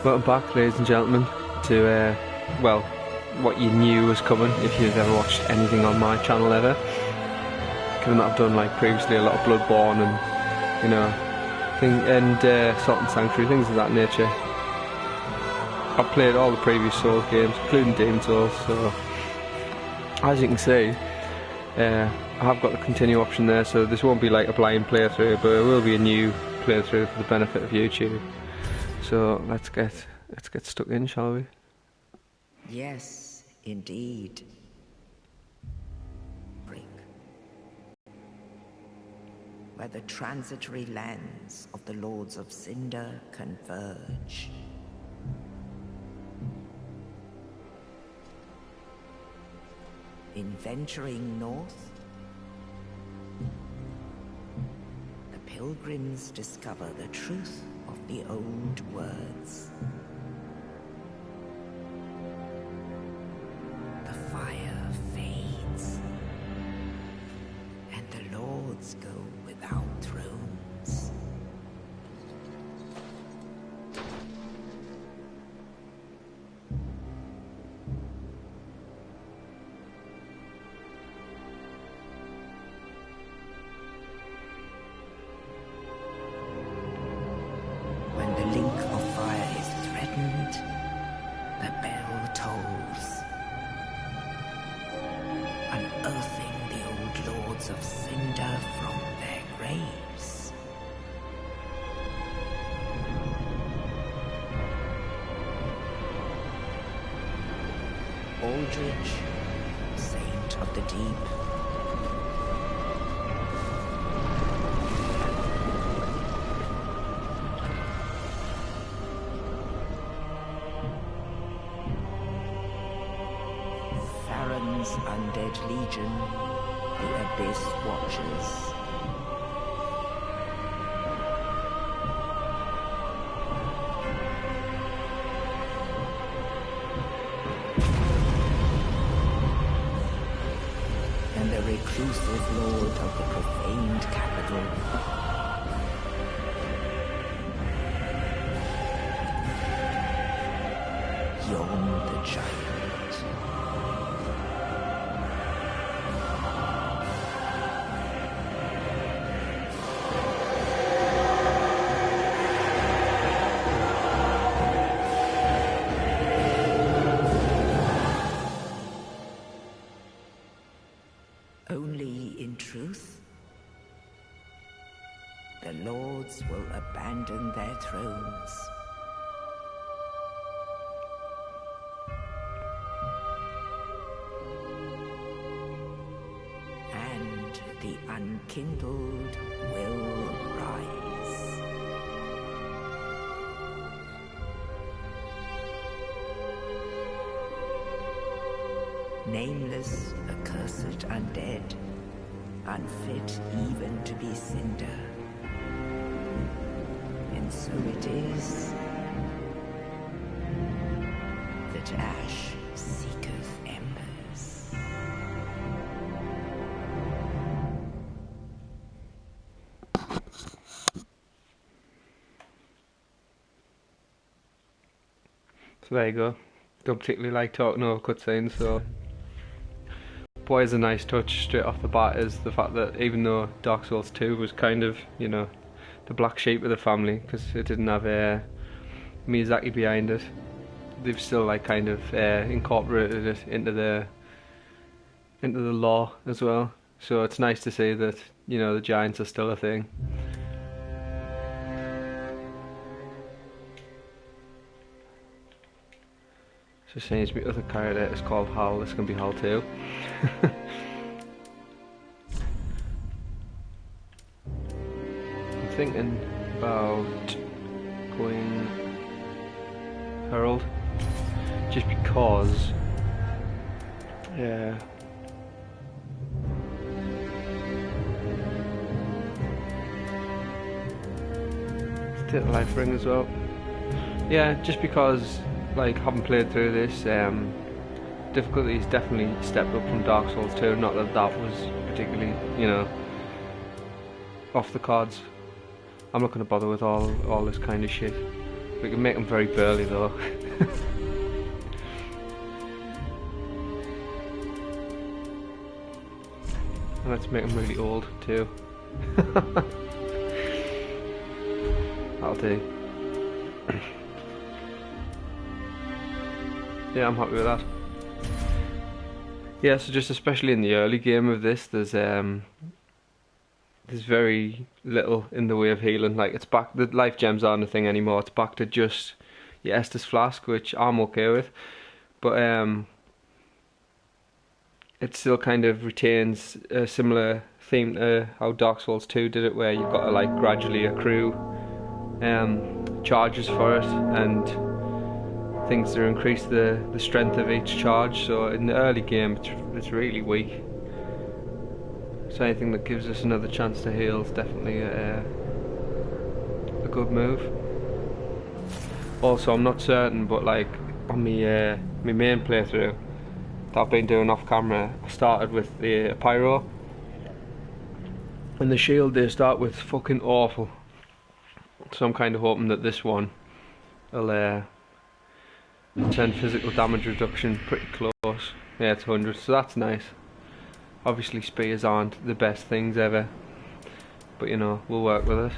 Welcome back, ladies and gentlemen, to, well, what you knew was coming if you've ever watched anything on my channel ever. Given that I've done, like, previously a lot of Bloodborne and, you know, Salt and Sanctuary, things of that nature. I've played all the previous Souls games, including Demon's Souls, so as you can see, I have got the continue option there, so this won't be like a blind playthrough, but it will be a new playthrough for the benefit of YouTube. So let's get stuck in, shall we? Yes, indeed. Where the transitory lands of the Lords of Cinder converge. In venturing north, the pilgrims discover the truth of the old words. The fire fades, and the lords go without thrones. When the link of fire is threatened, the bell tolls, unearthing the old lords of Cinder from their graves. Aldrich, saint of the deep, Farron's undead legion, the Abyss Watchers. And the reclusive lord of the profaned capital. Yon the giant. Only in truth, the lords will abandon their thrones. And the unkindled will rise. Nameless, accursed undead, unfit even to be cinder. And so it is that ash seeketh embers. So there you go. Don't particularly like talking over cutscenes, so what is a nice touch straight off the bat is the fact that even though Dark Souls 2 was kind of, you know, the black sheep of the family, because it didn't have Miyazaki behind it, they've still like kind of incorporated it into the lore as well. So it's nice to see that, you know, the giants are still a thing. So saying to me other character is called Hal, this can be Hal too. I'm thinking about going Herald, just because Take the life ring as well. Yeah, just because, like, having played through this, difficulty's definitely stepped up from Dark Souls 2. Not that that was particularly, you know, off the cards. I'm not going to bother with all this kind of shit. We can make them very burly though. And let's make them really old too. That'll do. Yeah, I'm happy with that. Yeah, so just especially in the early game of this, there's very little in the way of healing. Like, it's back, the life gems aren't a thing anymore. It's back to just your Estus flask, which I'm okay with, but it still kind of retains a similar theme to how Dark Souls 2 did it, where you've got to like gradually accrue charges for it and things to increase the strength of each charge. So in the early game it's really weak. So anything that gives us another chance to heal is definitely a good move. Also, I'm not certain, but like on my main playthrough that I've been doing off camera, I started with the pyro, and the shield they start with fucking awful. So I'm kind of hoping that this one will turn physical damage reduction pretty close. Yeah, it's 100, so that's nice. Obviously spears aren't the best things ever, but you know, we'll work with it.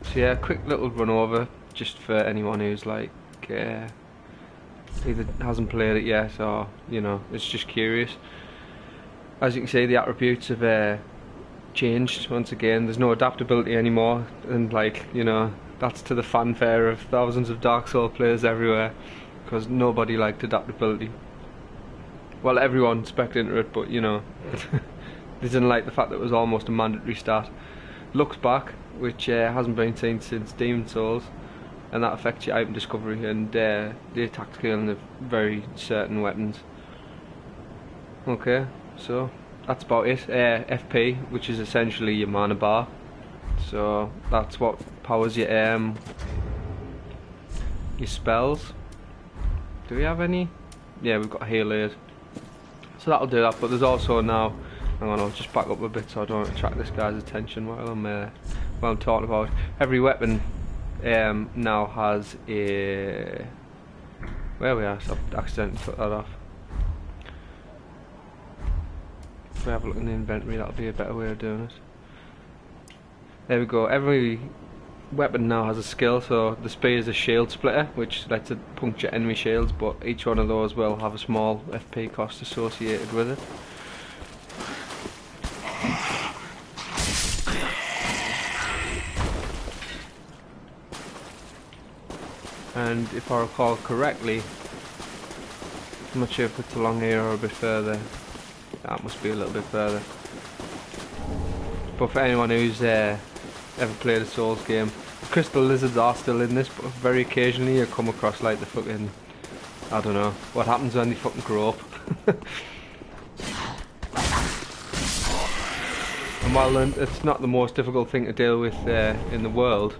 So yeah, quick little run over just for anyone who's like either hasn't played it yet or, you know, is just curious. As you can see, the attributes have changed once again. There's no adaptability anymore, and like, you know, that's to the fanfare of thousands of Dark Souls players everywhere, because nobody liked adaptability. Well, everyone spec'd into it, but you know, they didn't like the fact that it was almost a mandatory stat. Looks back, which hasn't been seen since Demon Souls, and that affects your item discovery and the attack scaling of very certain weapons. Okay, so that's about it. FP, which is essentially your mana bar, so that's what powers your spells. Do we have any? Yeah, we've got heal aid, so that'll do that. But there's also now, hang on, I'll just back up a bit so I don't attract this guy's attention while I'm talking about it. Every weapon now has a, where we are, so I've accidentally took that off. If we have a look in the inventory, that'll be a better way of doing it. There we go. Every weapon now has a skill, so the spear is a shield splitter, which lets it puncture enemy shields, but each one of those will have a small FP cost associated with it. And if I recall correctly, I'm not sure if it's along here or a bit further. That must be a little bit further. But for anyone who's ever played a Souls game, crystal lizards are still in this, but very occasionally you come across like the fucking, I don't know, what happens when they fucking grow up. And while it's not the most difficult thing to deal with in the world.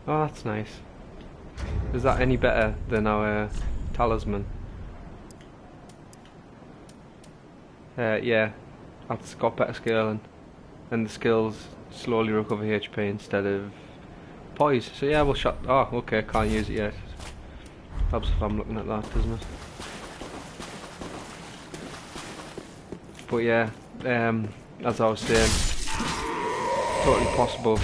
Oh, that's nice. Is that any better than our talisman? Yeah, that's got better scaling, and the skills slowly recover HP instead of poise. So yeah, we'll shut. Oh, okay, can't use it yet. Helps if I'm looking at that, doesn't it? But yeah, as I was saying, totally possible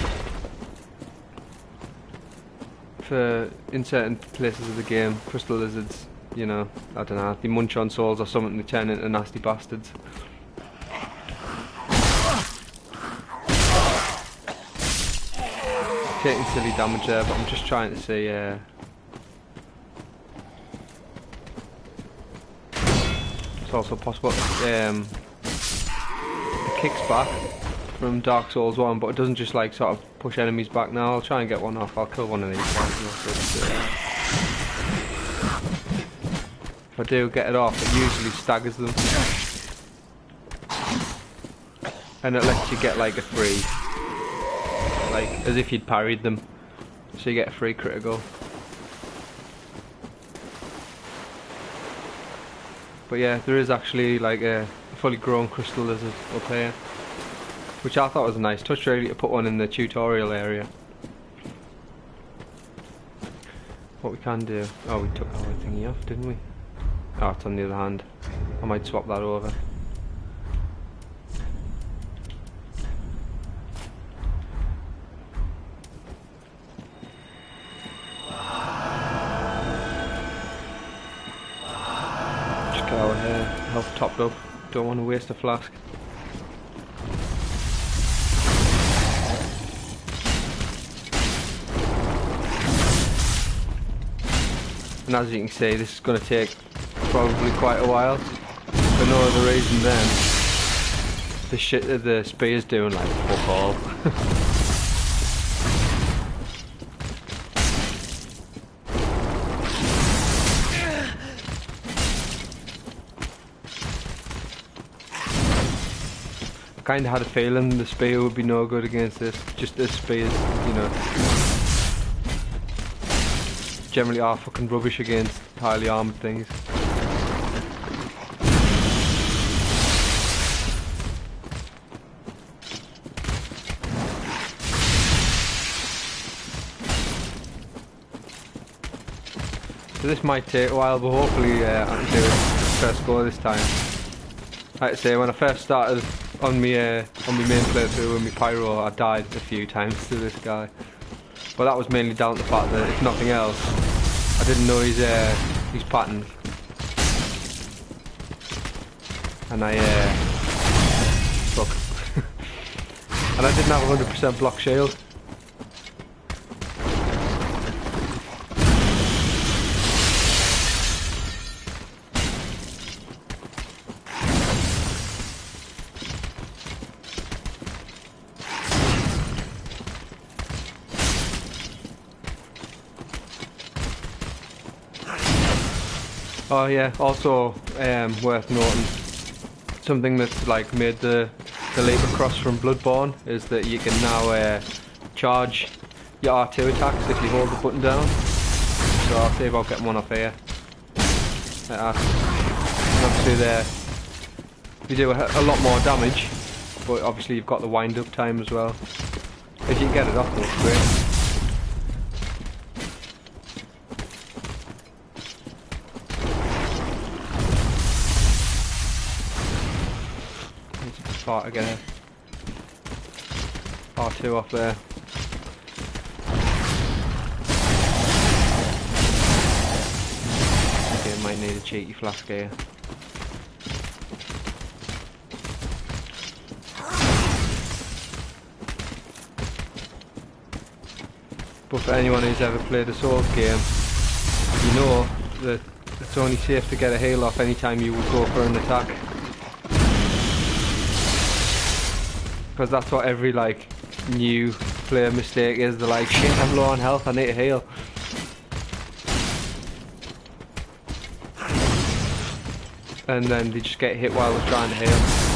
for in certain places of the game, crystal lizards, you know, I don't know, they munch on souls or something, they turn into nasty bastards. Taking silly damage there, but I'm just trying to see. It's also possible it kicks back from Dark Souls 1, but it doesn't just like sort of push enemies back. Now I'll try and get one off. I'll kill one of these guys. If I do get it off, it usually staggers them, and it lets you get like a free, like as if you'd parried them, so you get a free critical. But yeah, there is actually like a fully grown crystal lizard up here, which I thought was a nice touch really to put one in the tutorial area. What we can do, oh we took our thingy off didn't we? Oh it's on the other hand, I might swap that over. Just get our health topped up, don't want to waste a flask. And as you can see, this is going to take probably quite a while, for no other reason than the shit that the spear's doing like fuck all. I kind of had a feeling the spear would be no good against this, just this spear's, you know, generally are fucking rubbish against highly armoured things. So this might take a while, but hopefully I can do it first go this time. Like I say, when I first started on my main playthrough with my pyro, I died a few times to this guy. But that was mainly down to the fact that, if nothing else, I didn't know his pattern. And I, fuck. And I didn't have 100% block shield. Oh yeah, also worth noting, something that's like made the leap across from Bloodborne is that you can now charge your R2 attacks if you hold the button down. So I'll see about getting one off here. Like that. And obviously there, you do a lot more damage, but obviously you've got the wind up time as well. If you can get it off though, it's great. Far to get a R2 off there. Okay, might need a cheeky flask here. But for anyone who's ever played a Souls game, you know that it's only safe to get a heal off anytime you would go for an attack. Because that's what every like new player mistake is. They're like, shit, I'm low on health, I need to heal. And then they just get hit while they're trying to heal.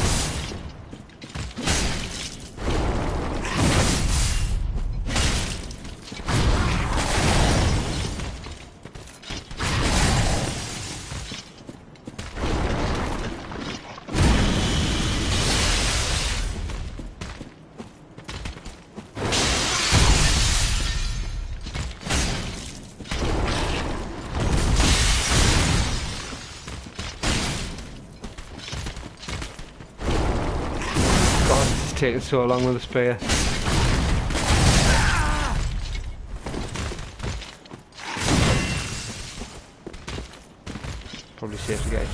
Taking so long with the spear. Probably safe to get a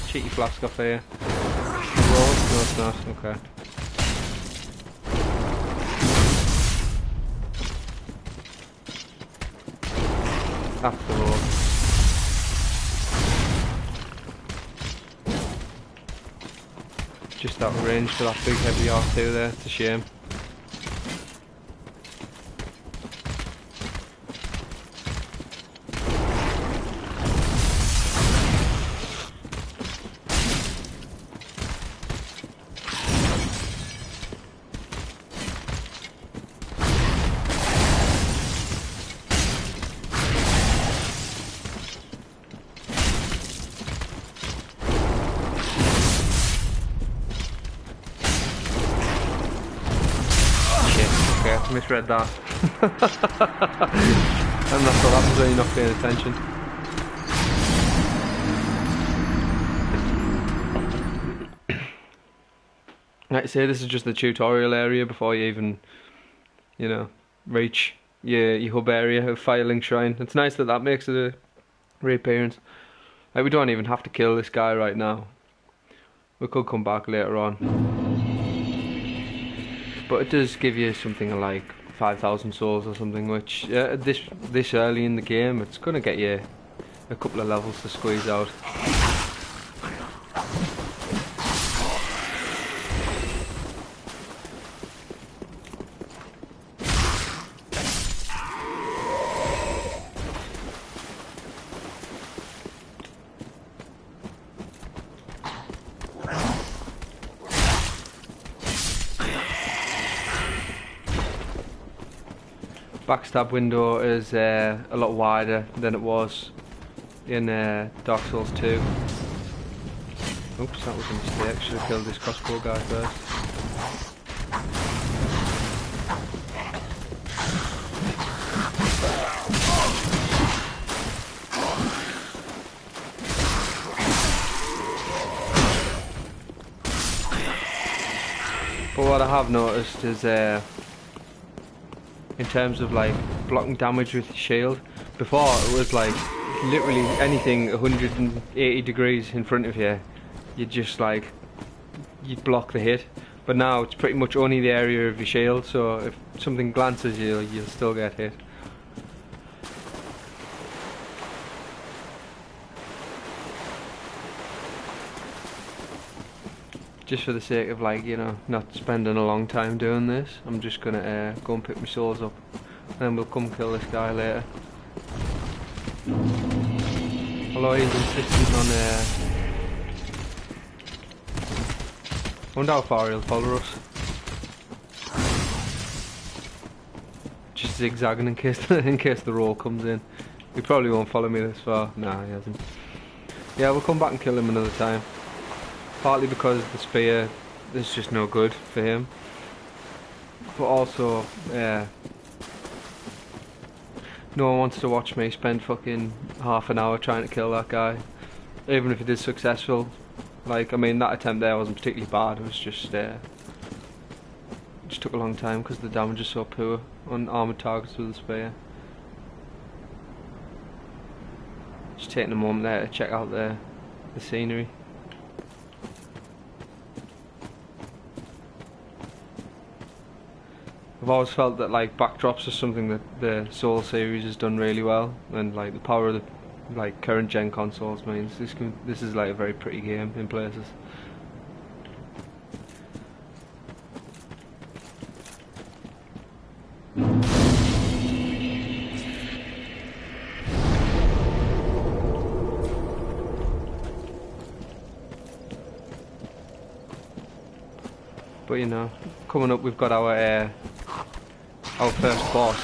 cheeky flask off here. Roll? No, it's not. Okay. That's the roll. Just out of range for that big heavy R2 there, it's a shame. Misread that. And that's what happens when you're not paying attention. Like I say, this is just the tutorial area before you even, you know, reach your hub area of Firelink Shrine. It's nice that that makes a reappearance. Like, we don't even have to kill this guy right now. We could come back later on. But it does give you something like 5,000 souls or something, which this early in the game, it's going to get you a couple of levels to squeeze out. Backstab window is a lot wider than it was in Dark Souls 2. Oops, that was a mistake. Should have killed this crossbow guy first. But what I have noticed is in terms of like blocking damage with your shield, before it was like literally anything 180 degrees in front of you, you'd block the hit. But now it's pretty much only the area of your shield, so if something glances you, you'll still get hit. Just for the sake of, like, you know, not spending a long time doing this, I'm just gonna go and pick my souls up, and then we'll come kill this guy later. Although he's insistent on I wonder how far he'll follow us. Just zigzagging in case the roll comes in. He probably won't follow me this far. Nah, he hasn't. Yeah, we'll come back and kill him another time. Partly because the spear is just no good for him, but also, no one wants to watch me spend fucking half an hour trying to kill that guy, even if it is successful. Like, I mean, that attempt there wasn't particularly bad. It was just took a long time because the damage is so poor on armored targets with the spear. Just taking a moment there to check out the scenery. I've always felt that like backdrops are something that the Soul series has done really well, and like the power of the like current gen consoles means this is like a very pretty game in places. But you know, coming up we've got our first boss,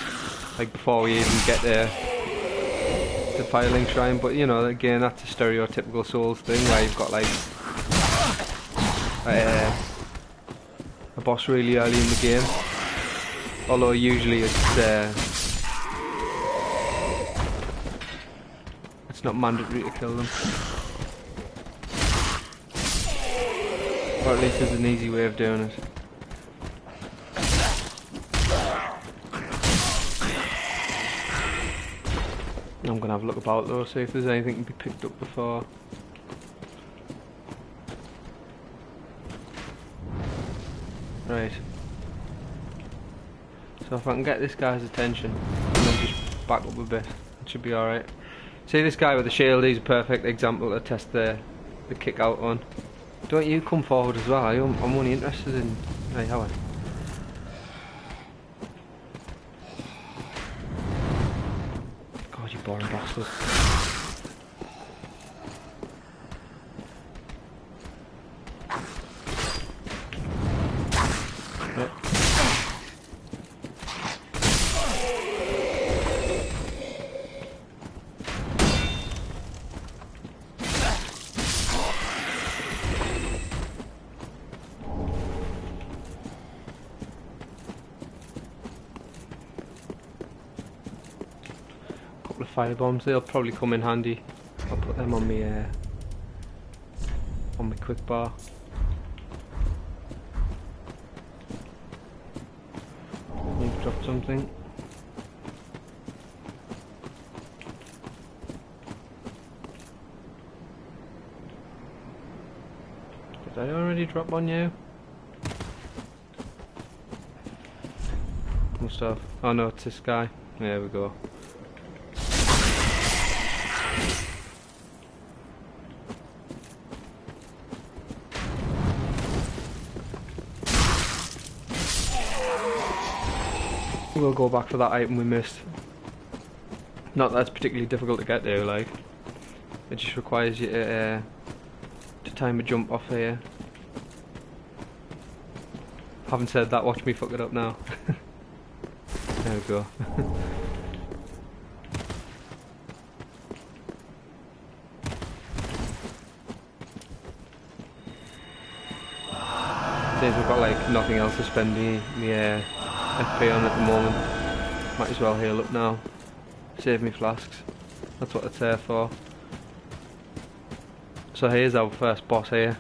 like before we even get the Firelink Shrine. But you know, again, that's a stereotypical Souls thing where you've got like a boss really early in the game. Although usually it's not mandatory to kill them, or at least there's an easy way of doing it. I'm gonna have a look about though, see if there's anything to be picked up before. Right. So if I can get this guy's attention and then just back up a bit, it should be alright. See this guy with the shield, he's a perfect example to test the kick out on. Don't you come forward as well, I'm only interested in... Hey, how are you? Boring bastard. Yep. fire bombs. They'll probably come in handy. I'll put them on my quick bar. You've dropped something. Did I already drop on you? Must have. Oh no, it's this guy. There we go. We'll go back for that item we missed. Not that it's particularly difficult to get to, like. It just requires you to time a jump off here. Having said that, watch me fuck it up now. There we go. Since we've got like nothing else to spend the FP on at the moment, might as well heal up now. Save me flasks. That's what it's there for. So here's our first boss here,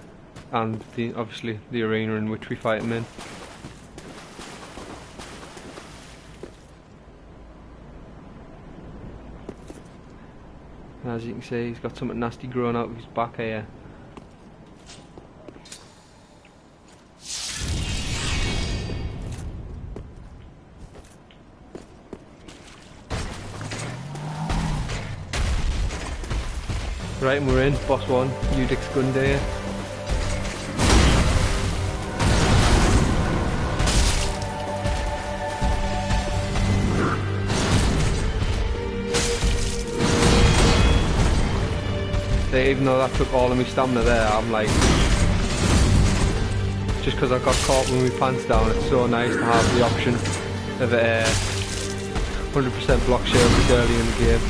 and obviously the arena in which we fight him in. As you can see, he's got something nasty growing out of his back here. Right, and we're in. Boss 1, Udix Gunday. Even though that took all of my stamina there, I'm like, just because I got caught with my pants down, it's so nice to have the option of 100% block shield this early in the game.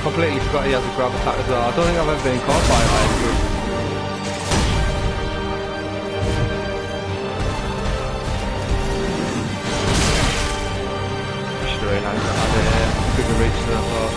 Completely forgot he has a grab attack as well. I don't think I've ever been caught by it actually. Should have realised I had a bigger reach than I thought.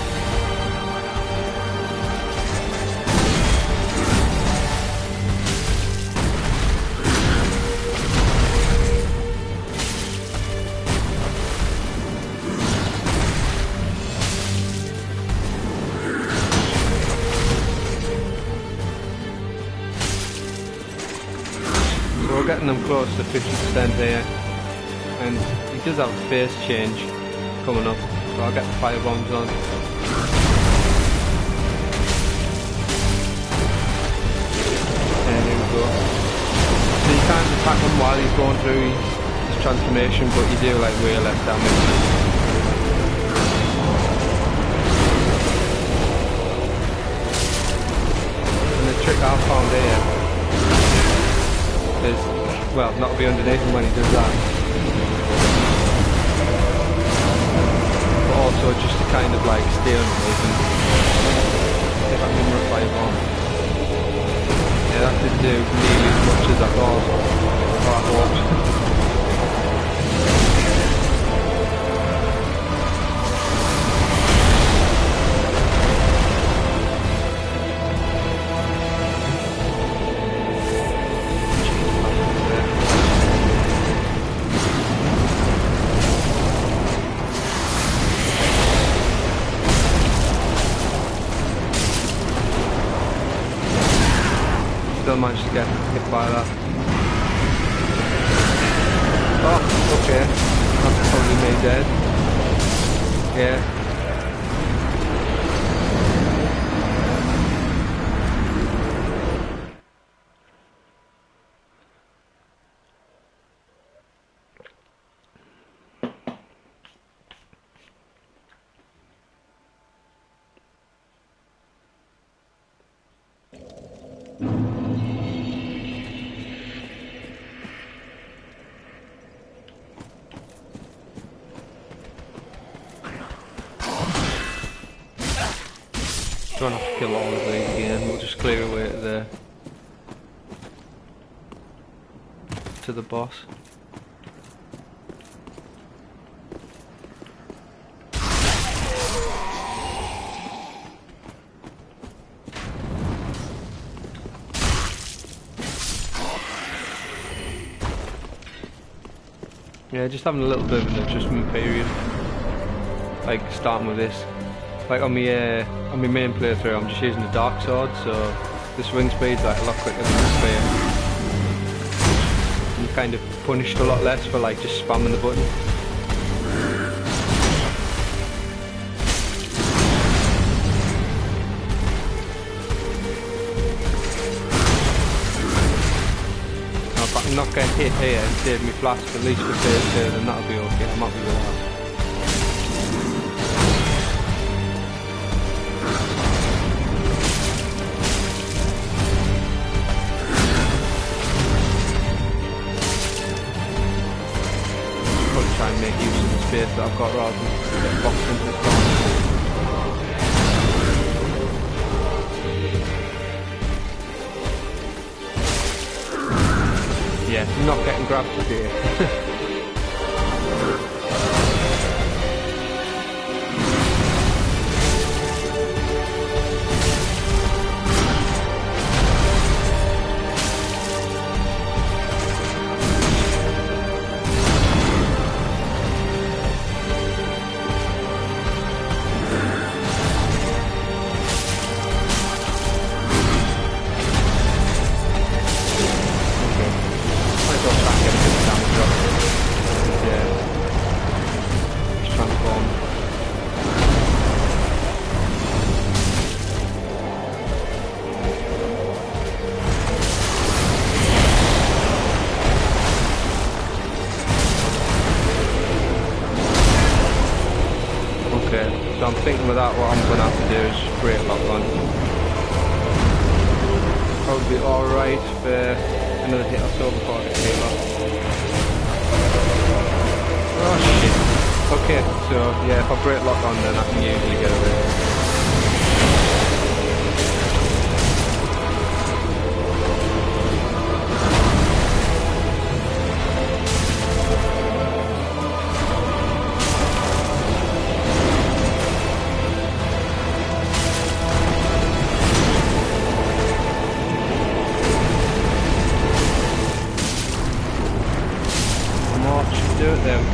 We're getting them close to 50% here, and he does have a phase change coming up, so I'll get the fire bombs on. There we go. So you can't attack him while he's going through his transformation, but you do like way less damage. And the trick I've found here is, well, not to be underneath him when he does that, but also just to kind of like stay underneath him. If I can reply bomb. Yeah, that didn't do nearly as much as I thought, or I hoped. Still managed to get hit by that. Oh, okay. That's probably me dead. Yeah. Don't have to kill all of these again. We'll just clear away to the boss. Yeah, just having a little bit of an adjustment period. Like starting with this. Like on my main playthrough, I'm just using the dark sword, so the swing speed's like a lot quicker than the spear. I'm kind of punished a lot less for like just spamming the button. Now, if I can not get hit here and save me flask at least for phase 2, then that'll be okay. I'm happy with that. Try and make use of the space that I've got rather than get boxed into the corner. Yeah, not getting grabbed today. So I'm thinking with that what I'm going to have to do is just break lock on. Probably alright for another hit or so before I get hit lock. Oh shit. Okay, so yeah, if I break lock on then I can usually get away. Do it, there we go.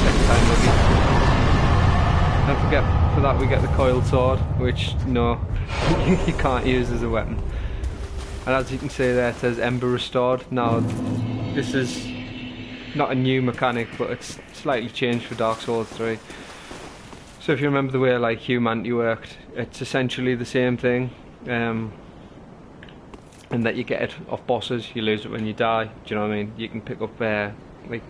Next time maybe. Don't forget, for that we get the coiled sword, which, no, you can't use as a weapon. And as you can see there, it says Ember Restored. Now, this is not a new mechanic, but it's slightly changed for Dark Souls 3. So if you remember the way like humanity worked, it's essentially the same thing. And that you get it off bosses, you lose it when you die. Do you know what I mean? You can pick up like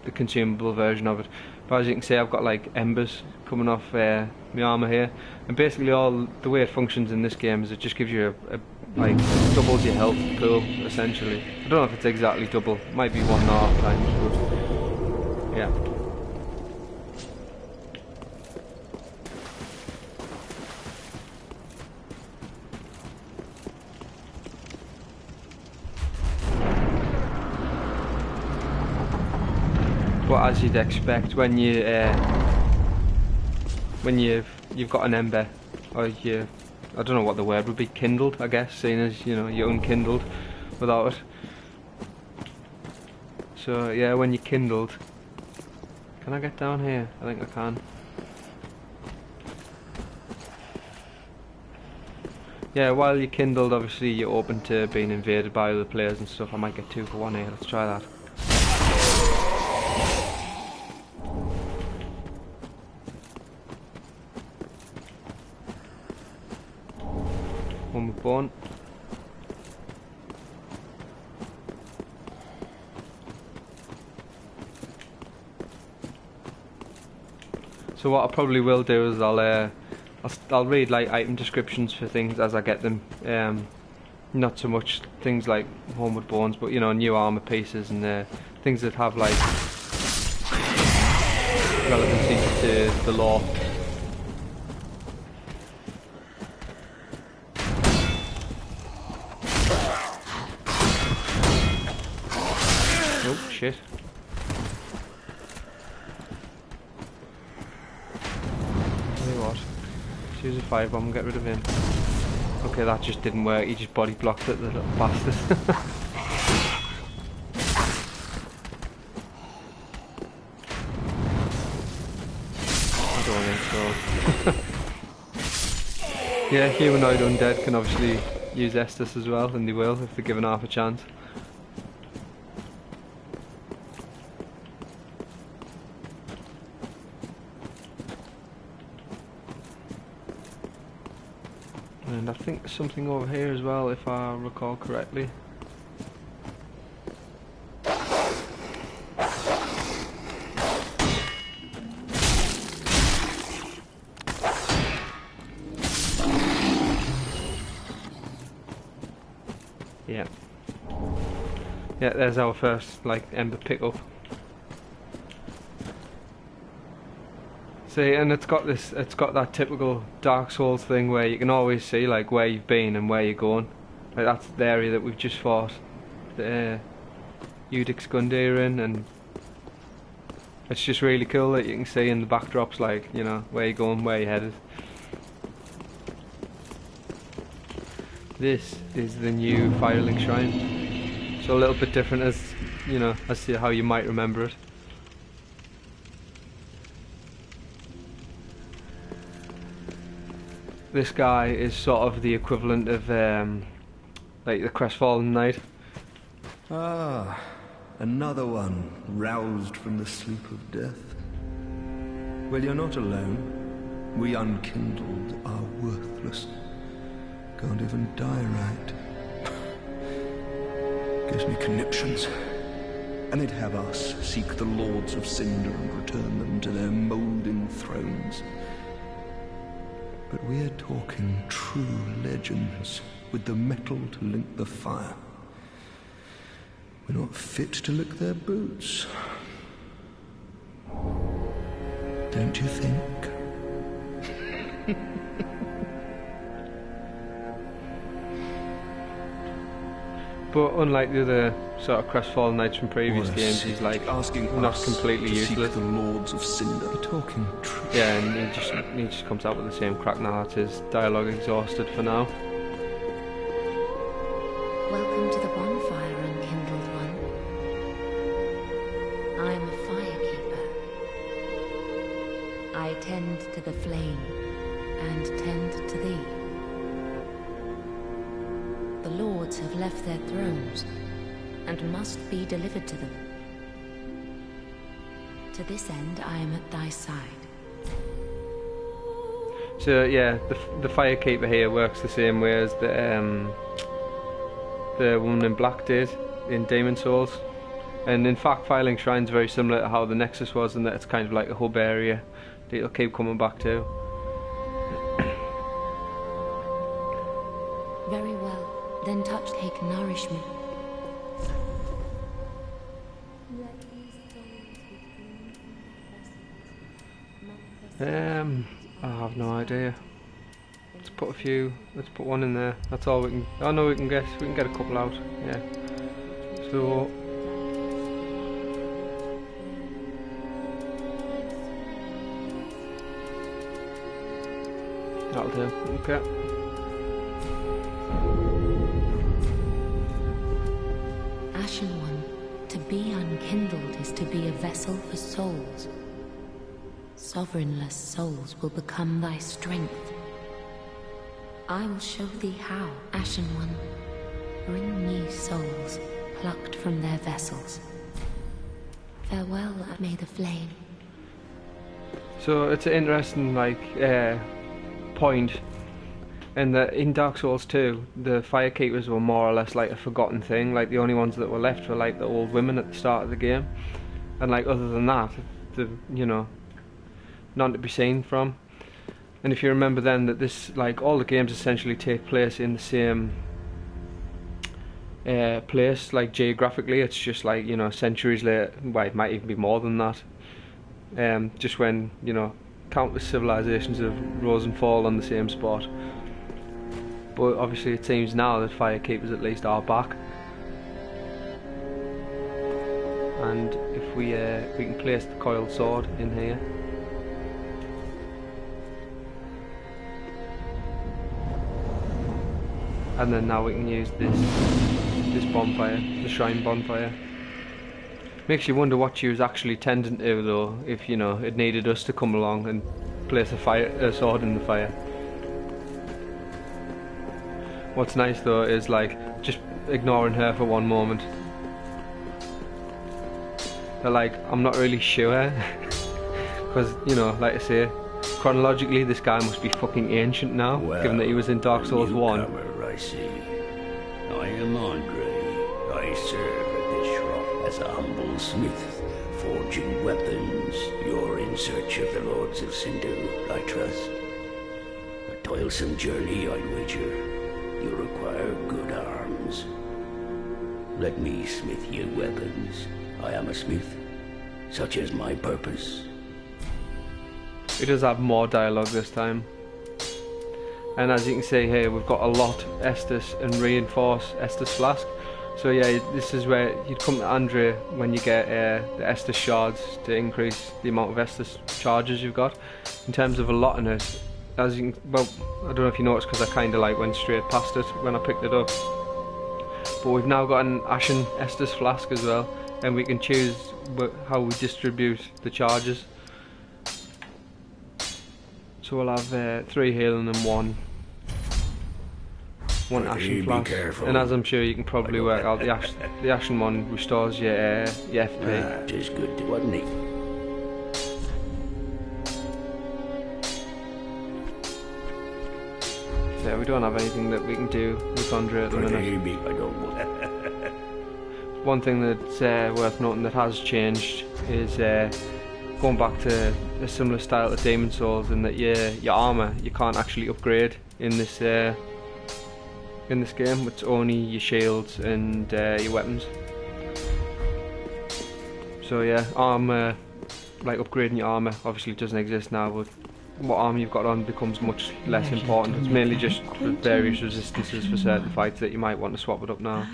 the consumable version of it. But as you can see, I've got like embers coming off my armor here, and basically all the way it functions in this game is it just gives you like doubles your health pool essentially. I don't know if it's exactly double, it might be 1.5 times, but yeah. But as you'd expect, when you've got an ember, or I don't know what the word would be, kindled, I guess, seeing as you're unkindled without it. So yeah, when you're kindled, can I get down here? I think I can. Yeah, while you're kindled, obviously you're open to being invaded by other players and stuff. I might get 2 for 1 here. Let's try that. One with bone. So what I probably will do is I'll read like item descriptions for things as I get them. Not so much things like homeward bones, but new armor pieces and things that have like relevancy to the lore. Let's use a firebomb and get rid of him. Okay, that just didn't work. He just body blocked it, the little bastard. I don't think so. Yeah, humanoid undead can obviously use Estus as well, and they will if they're given half a chance. And I think there's something over here as well, if I recall correctly. Yeah. Yeah, there's our first, like, ember pickup. See, and it's got that typical Dark Souls thing where you can always see, like, where you've been and where you're going. Like, that's the area that we've just fought the Udix Gundyr in, and it's just really cool that you can see in the backdrops, like, you know, where you're going, where you're headed. This is the new Firelink Shrine. So a little bit different as, you know, as to how you might remember it. This guy is sort of the equivalent of, like, the Crestfallen Knight. Ah, another one roused from the sleep of death. Well, you're not alone. We unkindled are worthless. Can't even die right. Gives me conniptions. And they'd have us seek the Lords of Cinder and return them to their moulding thrones. But we're talking true legends, with the metal to link the fire. We're not fit to lick their boots. Don't you think? But unlike the other sort of Crestfallen Knights from previous games, he's like not completely useless. The Lords of Cinder. You're talking true. Yeah, and he just comes out with the same crack now that his dialogue exhausted for now. Welcome to the bonfire, unkindled one. I am a firekeeper. I tend to the flame and tend to thee. The lords have left their thrones and must be delivered to them. To this end, I am at thy side. So yeah, the Firekeeper here works the same way as the woman in black did in Demon Souls. And in fact, Firelink Shrine's very similar to how the Nexus was, in that it's kind of like a hub area that you'll keep coming back to. Very well. Then touch take nourishment. I have no idea. Let's put one in there. That's all we can. Oh no, we can get a couple out. Yeah. So that'll do. Okay. Ashen one, to be unkindled is to be a vessel for souls. Sovereignless souls will become thy strength. I will show thee how, Ashen one. Bring me souls, plucked from their vessels. Farewell, may the flame. So it's an interesting point, in that in Dark Souls 2, the Firekeepers were more or less like a forgotten thing. Like the only ones that were left were like the old women at the start of the game, and like other than that, none to be seen from. And if you remember then that this, like, all the games essentially take place in the same place, like geographically. It's just like, you know, centuries later. Well, it might even be more than that. Just when, you know, countless civilizations have rose and fall on the same spot. But obviously it seems now that Firekeepers at least are back. And if we can place the coiled sword in here. And then now we can use this bonfire, the shrine bonfire. Makes you wonder what she was actually tending to though, if you know it needed us to come along and place a sword in the fire. What's nice though is like just ignoring her for one moment. But like I'm not really sure because you know, like I say, chronologically this guy must be fucking ancient now, well, given that he was in Dark Souls 1. I see. I am Andre. I serve at this shrine as a humble smith, forging weapons. You're in search of the Lords of Cinder, I trust. A toilsome journey, I'd wager. You require good arms. Let me smith you weapons. I am a smith. Such is my purpose. He does have more dialogue this time. And as you can see here, we've got a lot Estus and reinforce Estus flask. So yeah, this is where you'd come to Andrea when you get the Estus shards to increase the amount of Estus charges you've got. In terms of allottiness, as you can, well, I don't know if you noticed because I kind of like went straight past it when I picked it up. But we've now got an Ashen Estus flask as well, and we can choose how we distribute the charges. So we'll have 3 healing and one Ashen flask. And as I'm sure you can probably work out, the Ashen one restores your FP. That is good, wasn't it? So yeah, we don't have anything that we can do with Andre at the minute. I don't want. One thing that's worth noting that has changed is going back to a similar style to Demon Souls, in that your armor you can't actually upgrade in this game. It's only your shields and your weapons. So yeah, armor, like upgrading your armor, obviously doesn't exist now. But what armor you've got on becomes much less important. It's mainly just for various resistances for certain fights that you might want to swap it up now.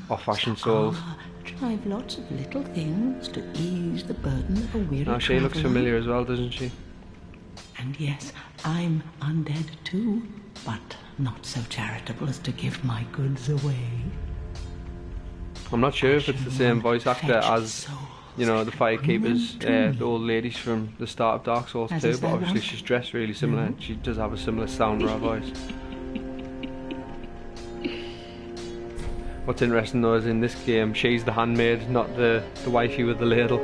Or fashion souls. Drive lots of little things to ease the burden of a weary Now she looks familiar as well, doesn't she? And yes, I'm undead too, but not so charitable as to give my goods away. I'm not sure if it's the same voice actor as, you know, the Firekeepers, the old ladies from the start of Dark Souls 2, but obviously she's dressed really similar and she does have a similar sound to her voice. What's interesting though is in this game she's the handmaid, not the wifey with the ladle.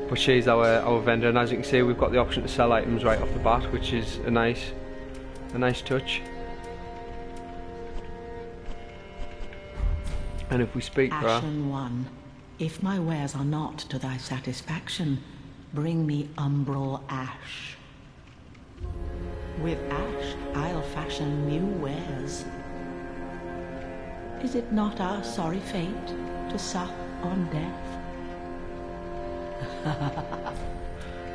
But she's our vendor, and as you can see we've got the option to sell items right off the bat, which is a nice touch. And if we speak to her... Ashen One, if my wares are not to thy satisfaction, bring me umbral ash. With ash, I'll fashion new wares. Is it not our sorry fate to sup on death?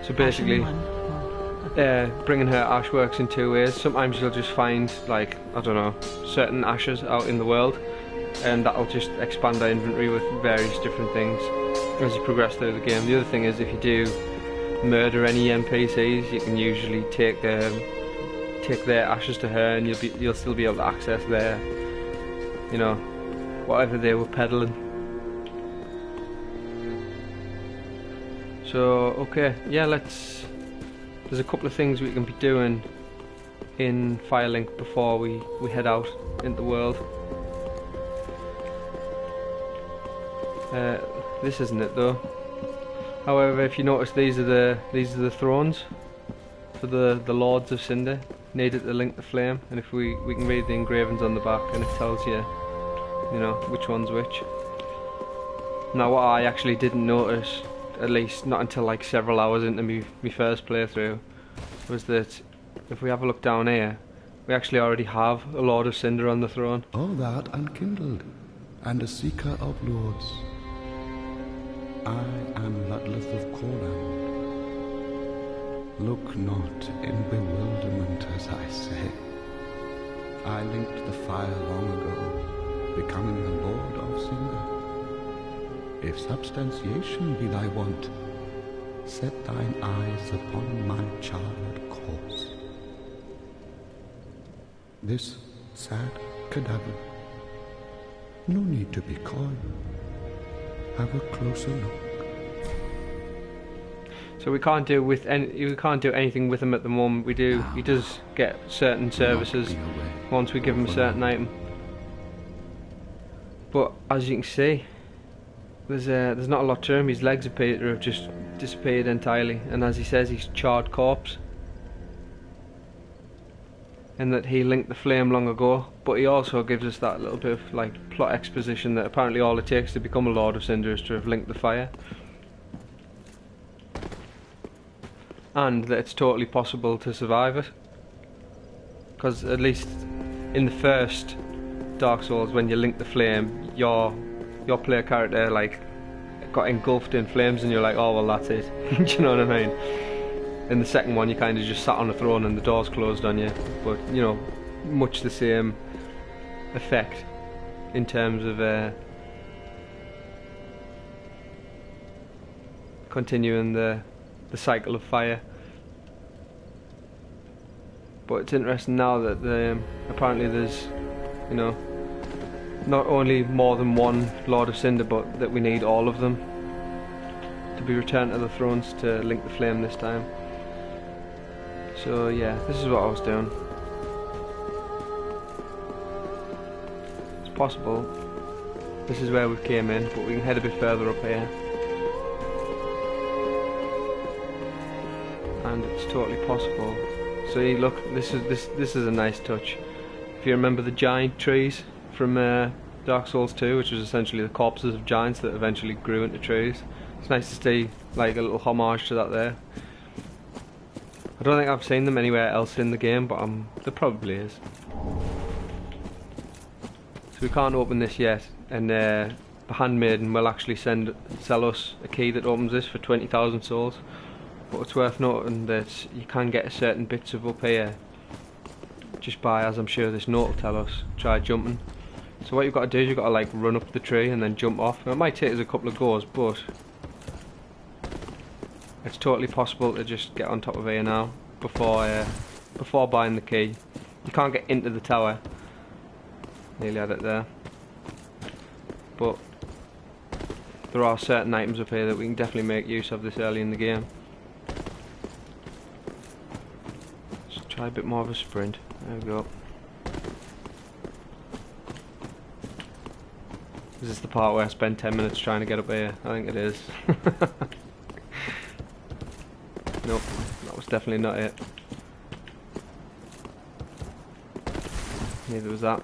So basically, bringing her ash works in 2 ways. Sometimes you'll just find, like, I don't know, certain ashes out in the world, and that'll just expand our inventory with various different things as you progress through the game. The other thing is, if you do murder any NPCs, you can usually take their ashes to her, and you'll still be able to access their, you know, whatever they were peddling. So okay, yeah, there's a couple of things we can be doing in Firelink before we head out into the world. This isn't it though. However, if you notice, these are the thrones for the Lords of Cinder, needed to link the flame, and if we can read the engravings on the back, and it tells you, you know, which one's which. Now what I actually didn't notice, at least not until like several hours into my first playthrough, was that if we have a look down here, we actually already have a Lord of Cinder on the throne. All that unkindled, and a seeker of lords. I am Ludleth of Corland. Look not in bewilderment as I say. I linked the fire long ago, becoming the Lord of Cinder. If substantiation be thy want, set thine eyes upon my charred corpse. This sad cadaver. No need to be coy. Have a closer look. So we can't do anything with him at the moment. He does get certain services once we give him a certain item. But as you can see, there's not a lot to him. His legs appear to have just disappeared entirely, and as he says, he's charred corpse. And that he linked the flame long ago, but he also gives us that little bit of like plot exposition that apparently all it takes to become a Lord of Cinder is to have linked the fire. And that it's totally possible to survive it. Because at least in the first Dark Souls, when you link the flame, your player character like got engulfed in flames and you're like, oh well, that's it. Do you know what I mean? In the second one you kind of just sat on a throne and the doors closed on you, but you know, much the same effect in terms of continuing the cycle of fire. But it's interesting now that apparently there's, you know, not only more than one Lord of Cinder, but that we need all of them to be returned to the thrones to link the flame this time. So yeah, this is what I was doing. It's possible this is where we came in, but we can head a bit further up here. And it's totally possible. See, look, this is a nice touch. If you remember the giant trees from Dark Souls 2, which was essentially the corpses of giants that eventually grew into trees, it's nice to see like a little homage to that there. I don't think I've seen them anywhere else in the game, but there probably is. So we can't open this yet, and the handmaiden will actually sell us a key that opens this for 20,000 souls. But it's worth noting that you can get certain bits of up here just by, as I'm sure this note will tell us, try jumping. So what you've got to do is you've got to like run up the tree and then jump off. Now, it might take us a couple of goes, but it's totally possible to just get on top of here now before buying the key. You can't get into the tower. Nearly had it there. But there are certain items up here that we can definitely make use of this early in the game. Just try a bit more of a sprint. There we go. Is this the part where I spend 10 minutes trying to get up here? I think it is. Nope, that was definitely not it. Neither was that.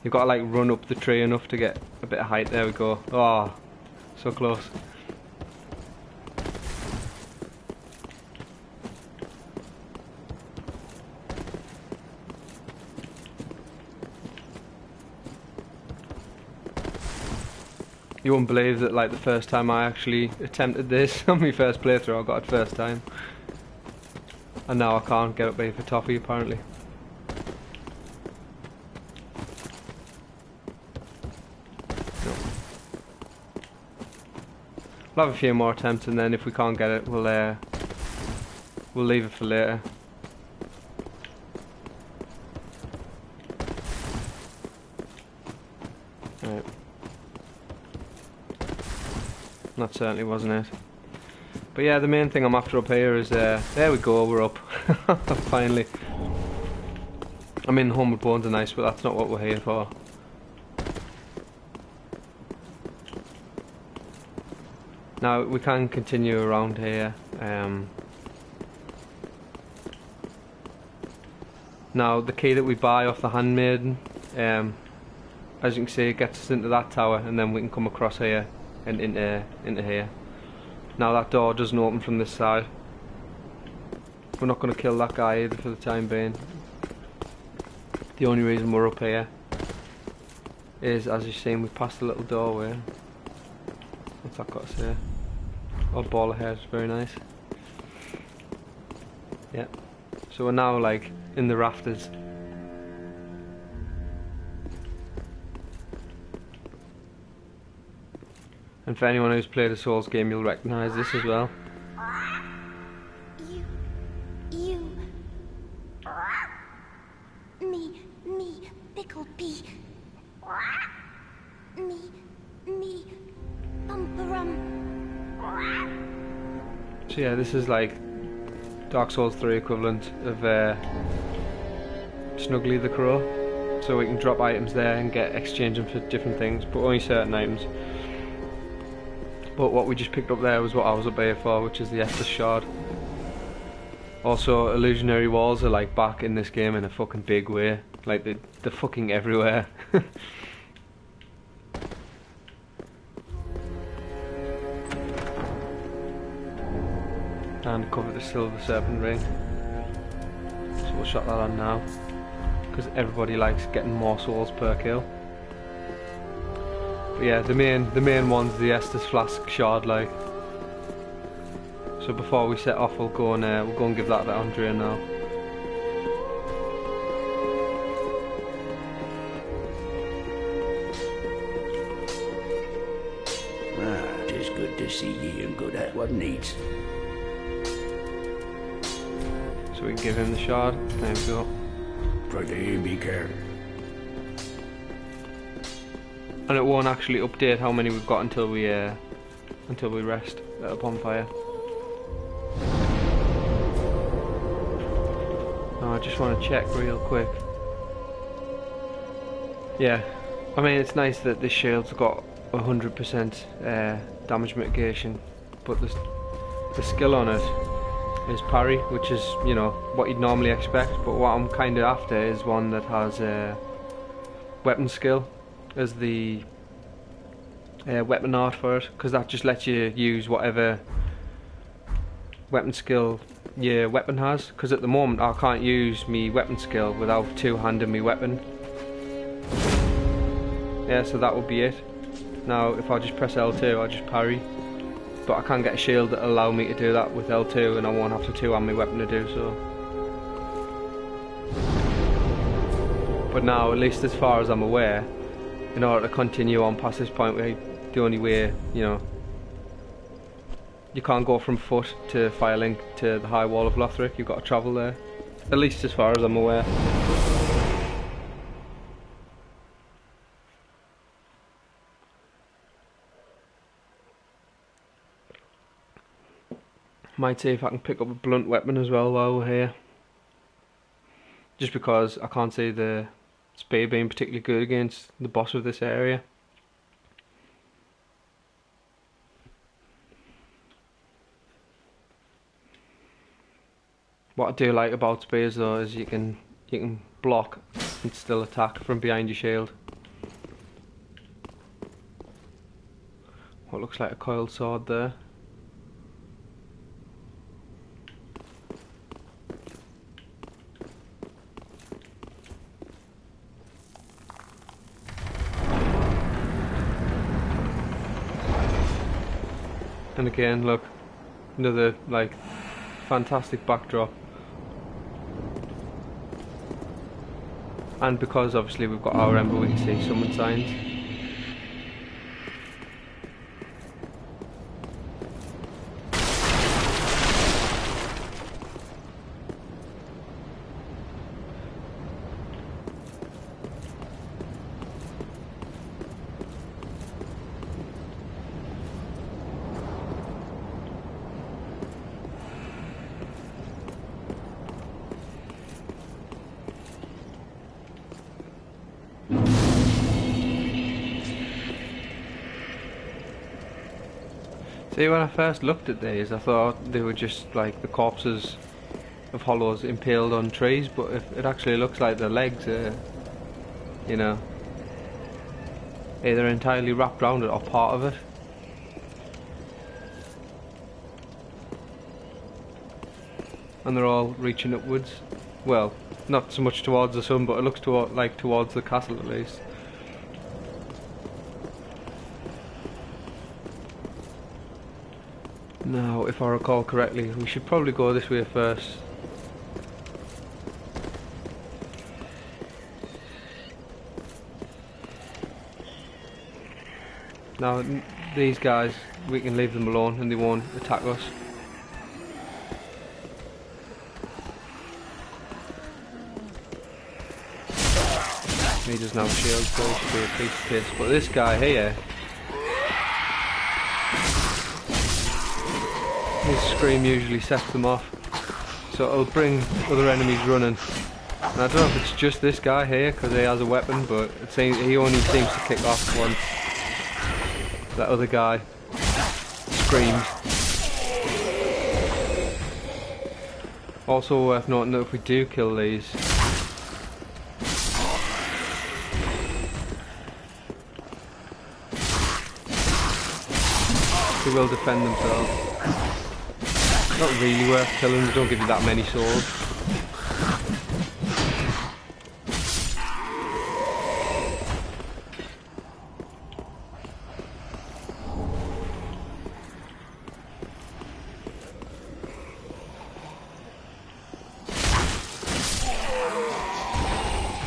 You've got to like run up the tree enough to get a bit of height. There we go. Oh, so close. You won't believe that like the first time I actually attempted this on my first playthrough I got it first time. And now I can't get up here for toffee apparently. No. We'll have a few more attempts and then if we can't get it we'll leave it for later. Right. That certainly wasn't it. But yeah, the main thing I'm after up here is, there we go, we're up. Finally. I mean, Homeward Bones are nice, but that's not what we're here for. Now, we can continue around here. Now, the key that we buy off the handmaiden, as you can see, it gets us into that tower, and then we can come across here and into here. Now that door doesn't open from this side. We're not going to kill that guy either for the time being. The only reason we're up here is, as you've seen, we passed a little doorway. What's that got to say? Oh, ball of hair, it's very nice. Yeah. So we're now like in the rafters. And for anyone who's played a Souls game, you'll recognise this as well. Me, Bickleby. Me, bumperum. So yeah, this is like Dark Souls 3 equivalent of Snuggly the Crow. So we can drop items there and exchange them for different things, but only certain items. But what we just picked up there was what I was up here for, which is the Estus Shard. Also, illusionary walls are like back in this game in a fucking big way. Like they're fucking everywhere. And cover the Silver Serpent Ring. So we'll shot that on now, because everybody likes getting more souls per kill. But yeah, the main one's the Estus Flask Shard, like. So before we set off, we'll go and give that to Andrea now. Ah, 'tis good to see ye and good at what needs. So we can give him the shard. There we go. Prithee, be careful. And it won't actually update how many we've got until we rest at a bonfire. Now I just want to check real quick. Yeah, I mean it's nice that this shield's got 100% damage mitigation, but the skill on it is parry, which is, you know, what you'd normally expect, but what I'm kind of after is one that has weapon skill as the weapon art for it, because that just lets you use whatever weapon skill your weapon has, because at the moment I can't use me weapon skill without two-handing me weapon. Yeah, so that would be it. Now if I just press L2 I just parry, but I can get a shield that allow me to do that with L2 and I won't have to two-hand my weapon to do so. But now, at least as far as I'm aware, in order to continue on past this point, the only way, you know, you can't go from foot to Firelink to the high wall of Lothric, you've got to travel there. At least as far as I'm aware. Might see if I can pick up a blunt weapon as well while we're here. Just because I can't see the spear being particularly good against the boss of this area. What I do like about spears though is you can block and still attack from behind your shield. What looks like a coiled sword there. And again, look, another like fantastic backdrop. And because obviously we've got our ember, we can see summon signs. See, when I first looked at these, I thought they were just like the corpses of hollows impaled on trees, but if it actually looks like the legs are, you know, either entirely wrapped around it or part of it. And they're all reaching upwards. Well, not so much towards the sun, but it looks like towards the castle at least. Now, if I recall correctly, we should probably go this way first. Now, these guys, we can leave them alone and they won't attack us. He doesn't have a shield, so he should be a piece of piss. But this guy here, his scream usually sets them off, so it'll bring other enemies running. And I don't know if it's just this guy here because he has a weapon, but it seems he only seems to kick off once that other guy screams. Also worth noting that if we do kill these, they will defend themselves. Not really worth killing, they don't give you that many swords.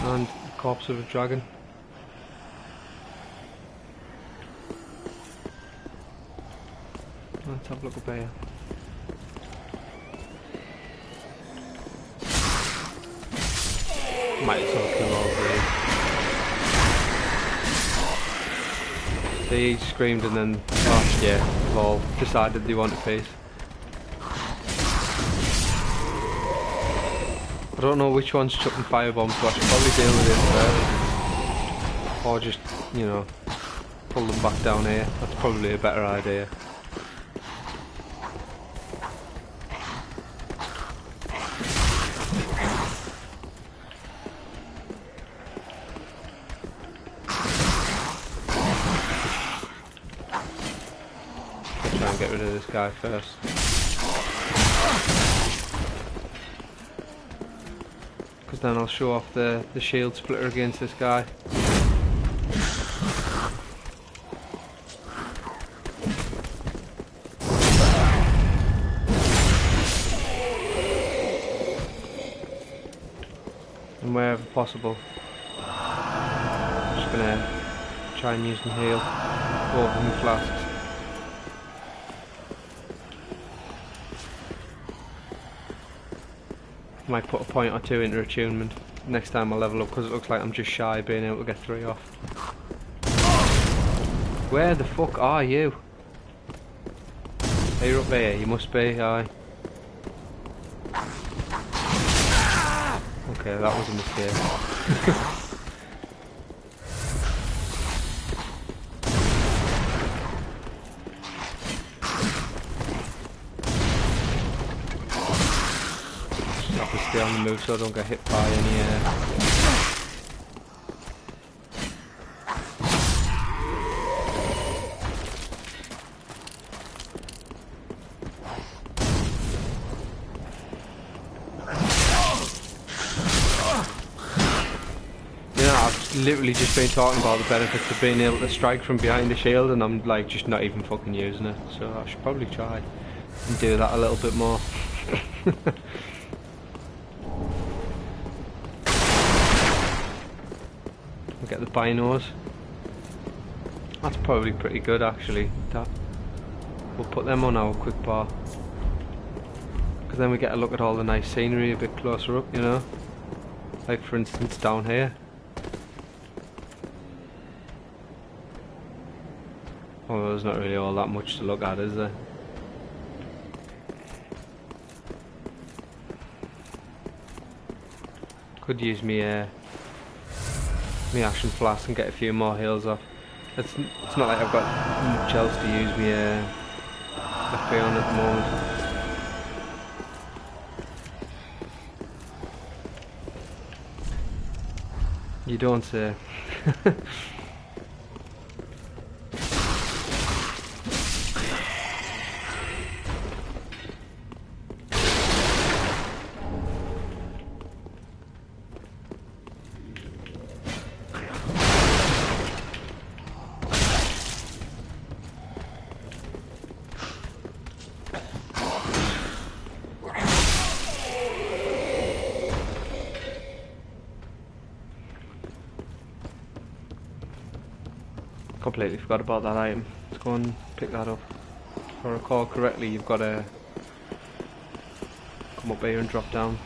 And the corpse of a dragon. Let's have a look up here. Might as well kill all these. They screamed and then last year all decided they want a piece. I don't know which one's chucking firebombs, so I should probably deal with it first. Or just, you know, pull them back down here. That's probably a better idea. Try and get rid of this guy first. Because then I'll show off the shield splitter against this guy. And wherever possible, I'm just gonna try and use my heal over my flasks. Might put a point or two into attunement next time I level up, because it looks like I'm just shy of being able to get 3 off. Where the fuck are you? Are you up there? You must be, aye. Okay, that was a mistake. Stay on the move so I don't get hit by any You know, I've literally just been talking about the benefits of being able to strike from behind the shield, and I'm like just not even fucking using it, so I should probably try and do that a little bit more. Get the binos. That's probably pretty good actually. That we'll put them on our quick bar, because then we get a look at all the nice scenery a bit closer up, you know. Like for instance down here. Well, there's not really all that much to look at, is there? Could use me Ashen Flask and get a few more heals off. It's not like I've got much else to use me FP on at the moment. You don't say. Completely forgot about that item. Let's go and pick that up. If I recall correctly, you've got to come up here and drop down.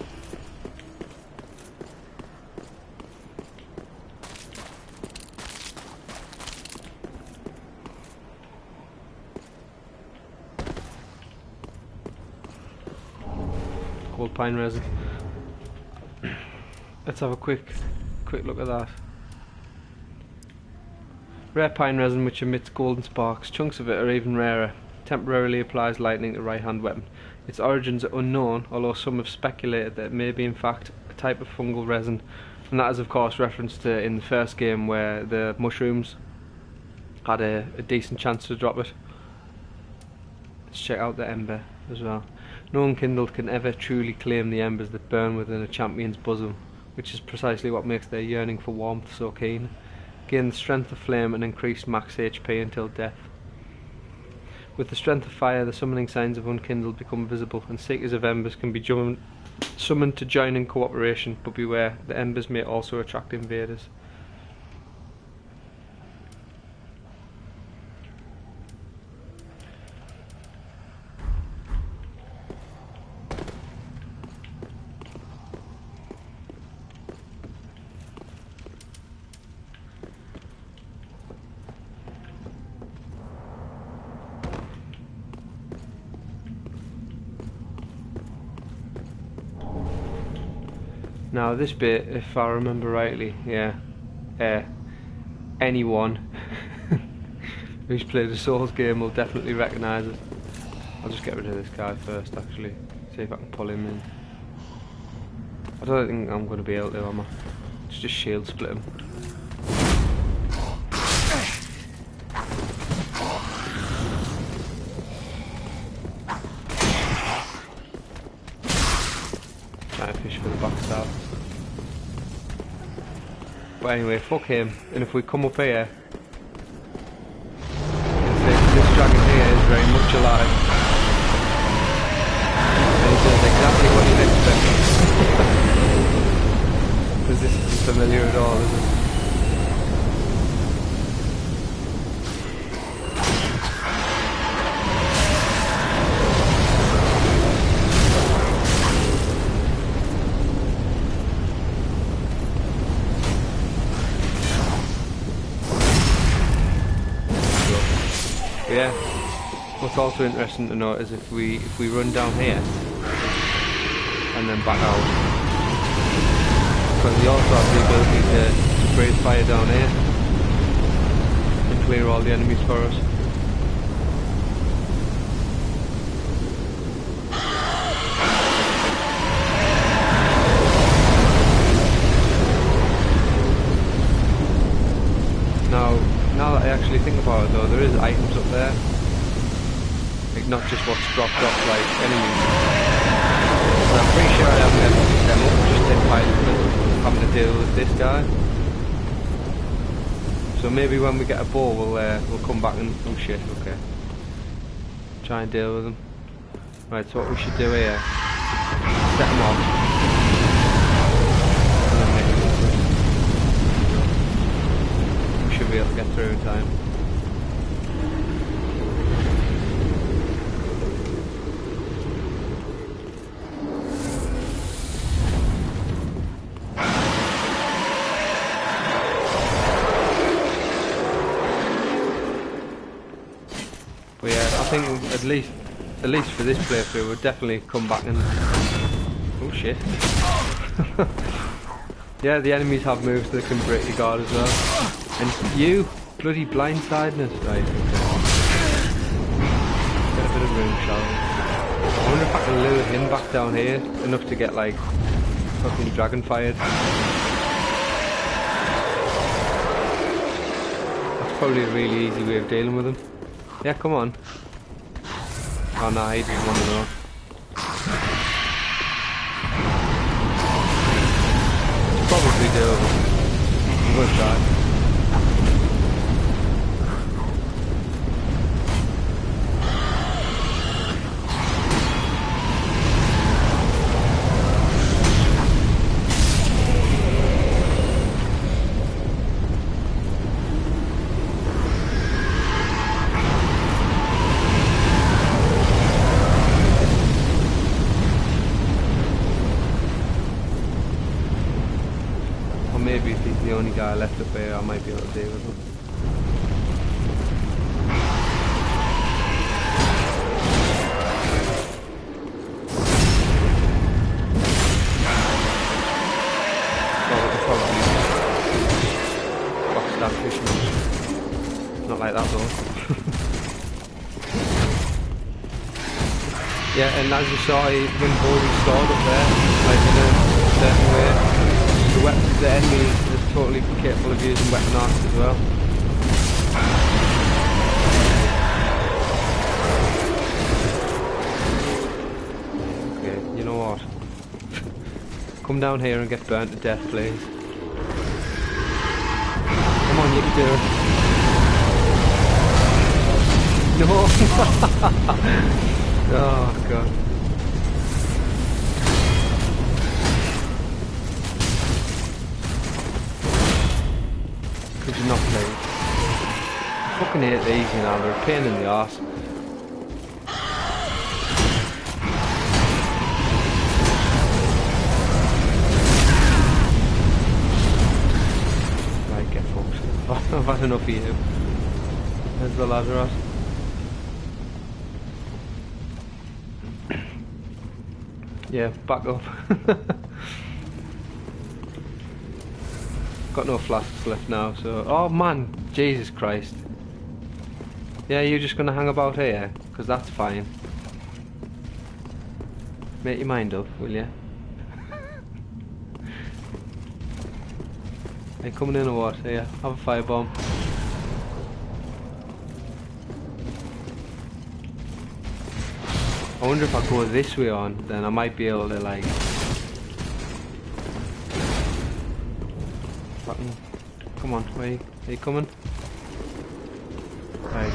gold pine resin. Let's have a quick look at that. Rare pine resin which emits golden sparks. Chunks of it are even rarer. Temporarily applies lightning to right hand weapon. Its origins are unknown, although some have speculated that it may be in fact a type of fungal resin, and that is of course referenced to in the first game where the mushrooms had a decent chance to drop it. Let's check out the ember as well. No unkindled can ever truly claim the embers that burn within a champion's bosom, which is precisely what makes their yearning for warmth so keen. Gain the strength of flame and increase max HP until death. With the strength of fire, the summoning signs of unkindled become visible, and seekers of embers can be summoned to join in cooperation, but beware, the embers may also attract invaders. Now this bit, if I remember rightly, yeah, anyone who's played a Souls game will definitely recognise it. I'll just get rid of this guy first actually, see if I can pull him in. I don't think I'm going to be able to, am I? Just shield split him. Trying to fish for the backstab. But anyway, fuck him. And if we come up here, this dragon here is very much alive. And he does exactly what you'd expect. Because this isn't familiar at all, is it? Yeah. What's also interesting to note is if we run down here and then back out, because we also have the ability to breathe fire down here and clear all the enemies for us. Now that I actually think about it though, there is items up there. Like not just what's dropped off like enemies. So I'm pretty sure I haven't ever picked them up, just in fighting having to deal with this guy. So maybe when we get a bow we'll come back and oh shit, okay. Try and deal with them. Right, so what we should do here, set them off. And then make them. Should be able to get through in time. But yeah, I think at least for this playthrough we'll definitely come back and oh shit. Yeah, the enemies have moves that can break your guard as well. And you bloody blindsiding us, right? Get a bit of room, shall we? I wonder if I can lure him back down here enough to get like fucking dragon fired. That's probably a really easy way of dealing with him. Yeah, come on. Oh no, he doesn't want to know. It's probably doable. I'm gonna try. Maybe if he's the only guy left up here, I might be able to deal with him. like that though. Yeah, and as you saw, he can hold his sword up there, like in a certain way. The enemy is totally capable of using weapon arts as well. Okay, you know what? Come down here and get burnt to death, please. Come on, you can do it. No! Oh, God. Could you not play it? I fucking hate these, you know, they're a pain in the arse. Right, get fucked. I've had enough of you. There's the Lazarus. Yeah, back up. Got no flasks left now, so... Oh man, Jesus Christ. Yeah, you're just gonna hang about here? Because that's fine. Make your mind up, will you? Are you coming in or what? Here, have a firebomb. I wonder if I go this way on, then I might be able to like... Come on, are you coming? Right. If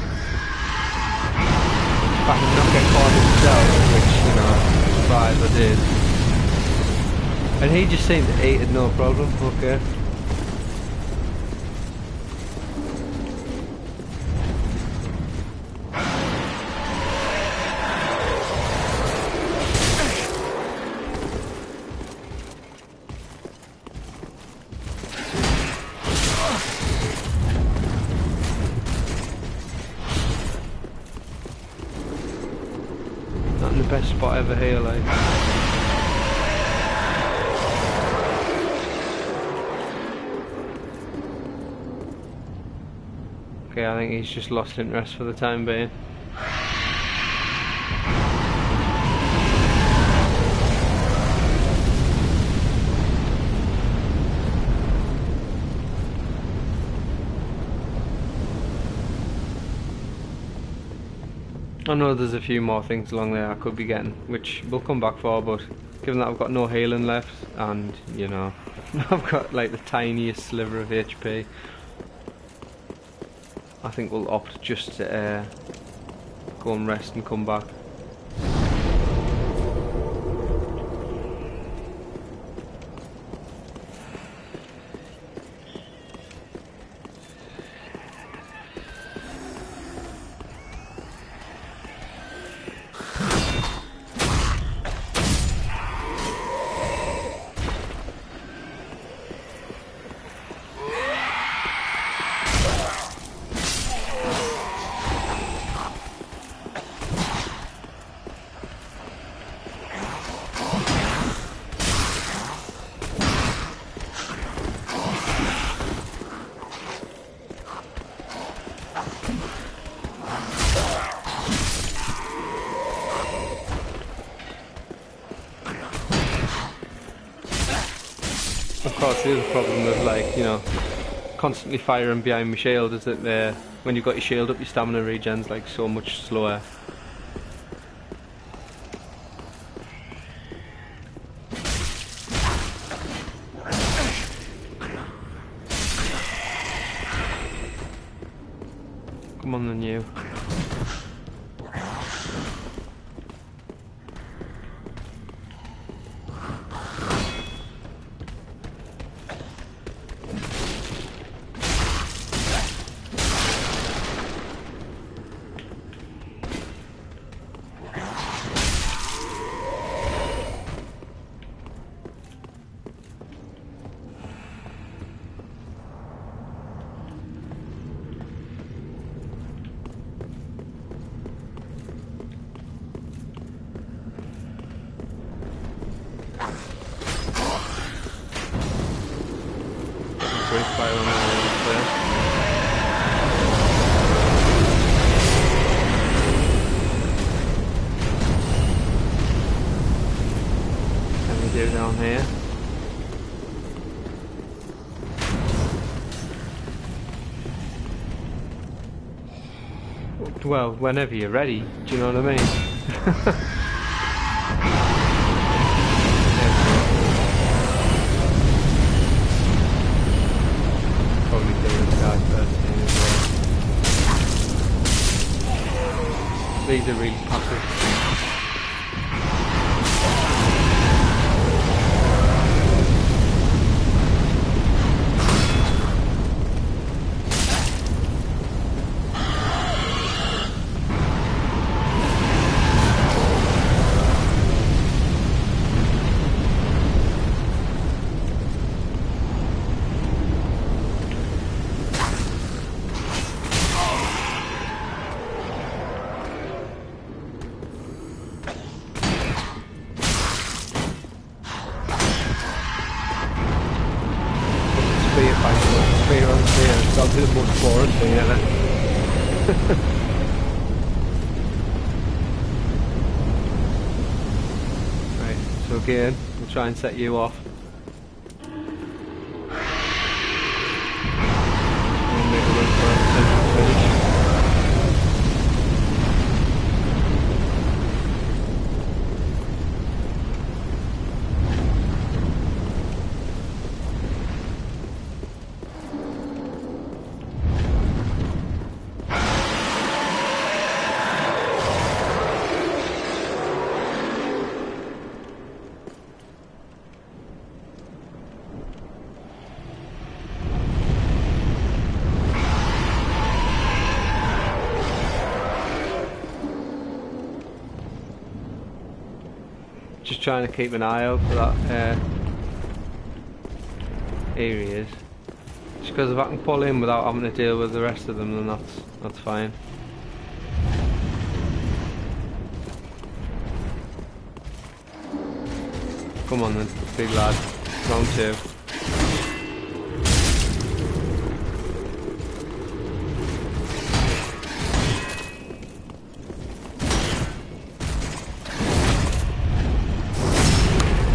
I can not get caught himself, which, you know, surprise, I did. And he just seemed to eat it, no problem, okay. Best spot ever here, like. Okay, I think he's just lost interest for the time being. I know there's a few more things along there I could be getting, which we'll come back for, but given that I've got no healing left, and, you know, I've got like the tiniest sliver of HP, I think we'll opt just to go and rest and come back. Of course, the other problem with, like, you know, constantly firing behind my shield is that when you've got your shield up, your stamina regen's like so much slower. Come on then, you. Fire on there. do down here. Well, whenever you're ready, do you know what I mean? Probably do this guy first thing as well. These are really passive. That'll be the most boring thing ever. Right, so again, we'll try and set you off. We'll make a run for a potential finish. Just trying to keep an eye out for that areas. Just because if I can pull in without having to deal with the rest of them, then that's fine. Come on then, big lad. Round 2.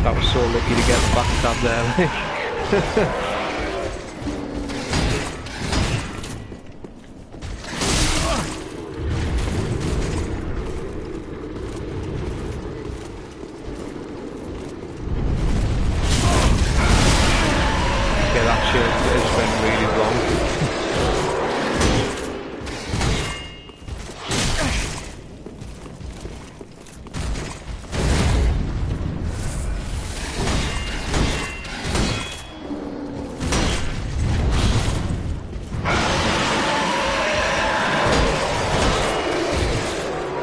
That was so lucky to get the backstab there, like. Okay, that shit just went really wrong.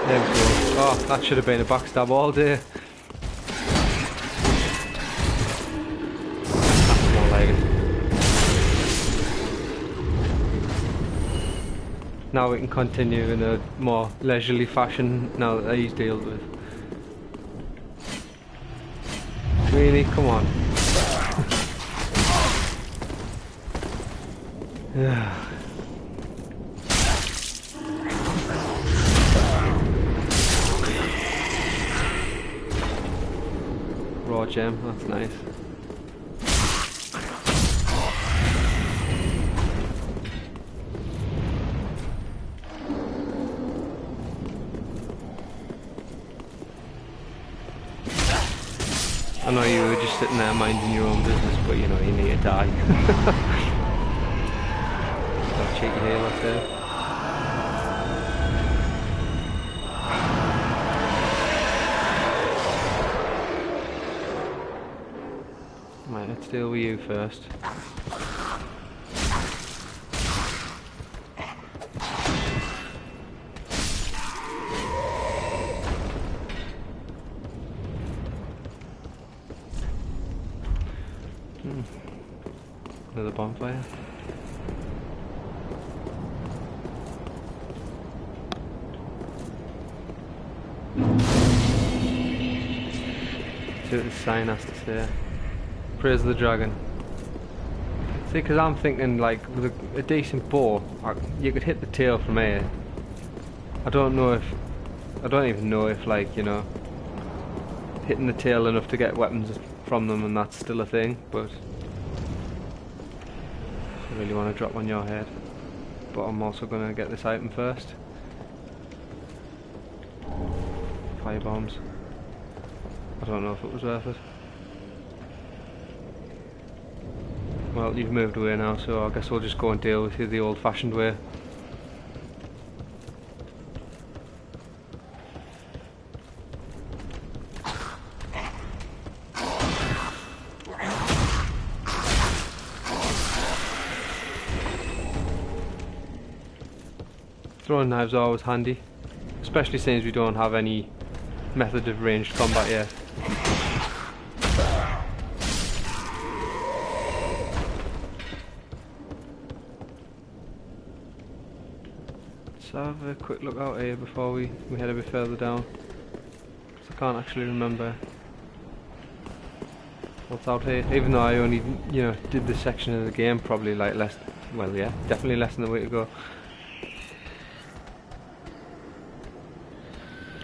There we go. Oh, that should have been a backstab all day. That's more like it. Now we can continue in a more leisurely fashion now that he's dealt with. Really? Come on. Yeah. Raw gem, that's nice. I know you were just sitting there minding your own business, but you know, you need to die. I'll cheat you here, like that. Right, let's deal with you first. Another bonfire. See what the sign has to say. Praise the dragon. See, because I'm thinking, like, with a decent bow, you could hit the tail from here. I don't even know if, like, you know, hitting the tail enough to get weapons from them and that's still a thing, but I really want to drop on your head. But I'm also going to get this item first. Fire bombs. I don't know if it was worth it. Well, you've moved away now, so I guess we'll just go and deal with you the old-fashioned way. Throwing knives are always handy, especially since we don't have any method of ranged combat yet. Let's have a quick look out here before we head a bit further down, 'cause I can't actually remember what's out here, even though I only, you know, did this section of the game probably like less, well yeah, definitely less than a week ago.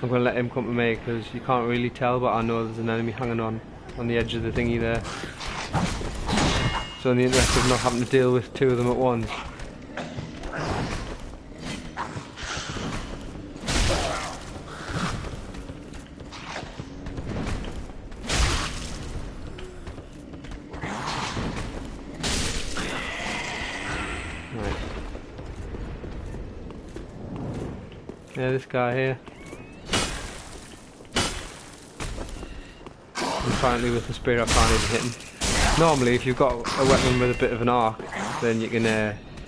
I'm going to let him come to me because you can't really tell, but I know there's an enemy hanging on the edge of the thingy there. So in the interest of not having to deal with two of them at once. Right. Yeah, this guy here. Apparently with the spear I can't even hit him. Normally if you've got a weapon with a bit of an arc, then you can,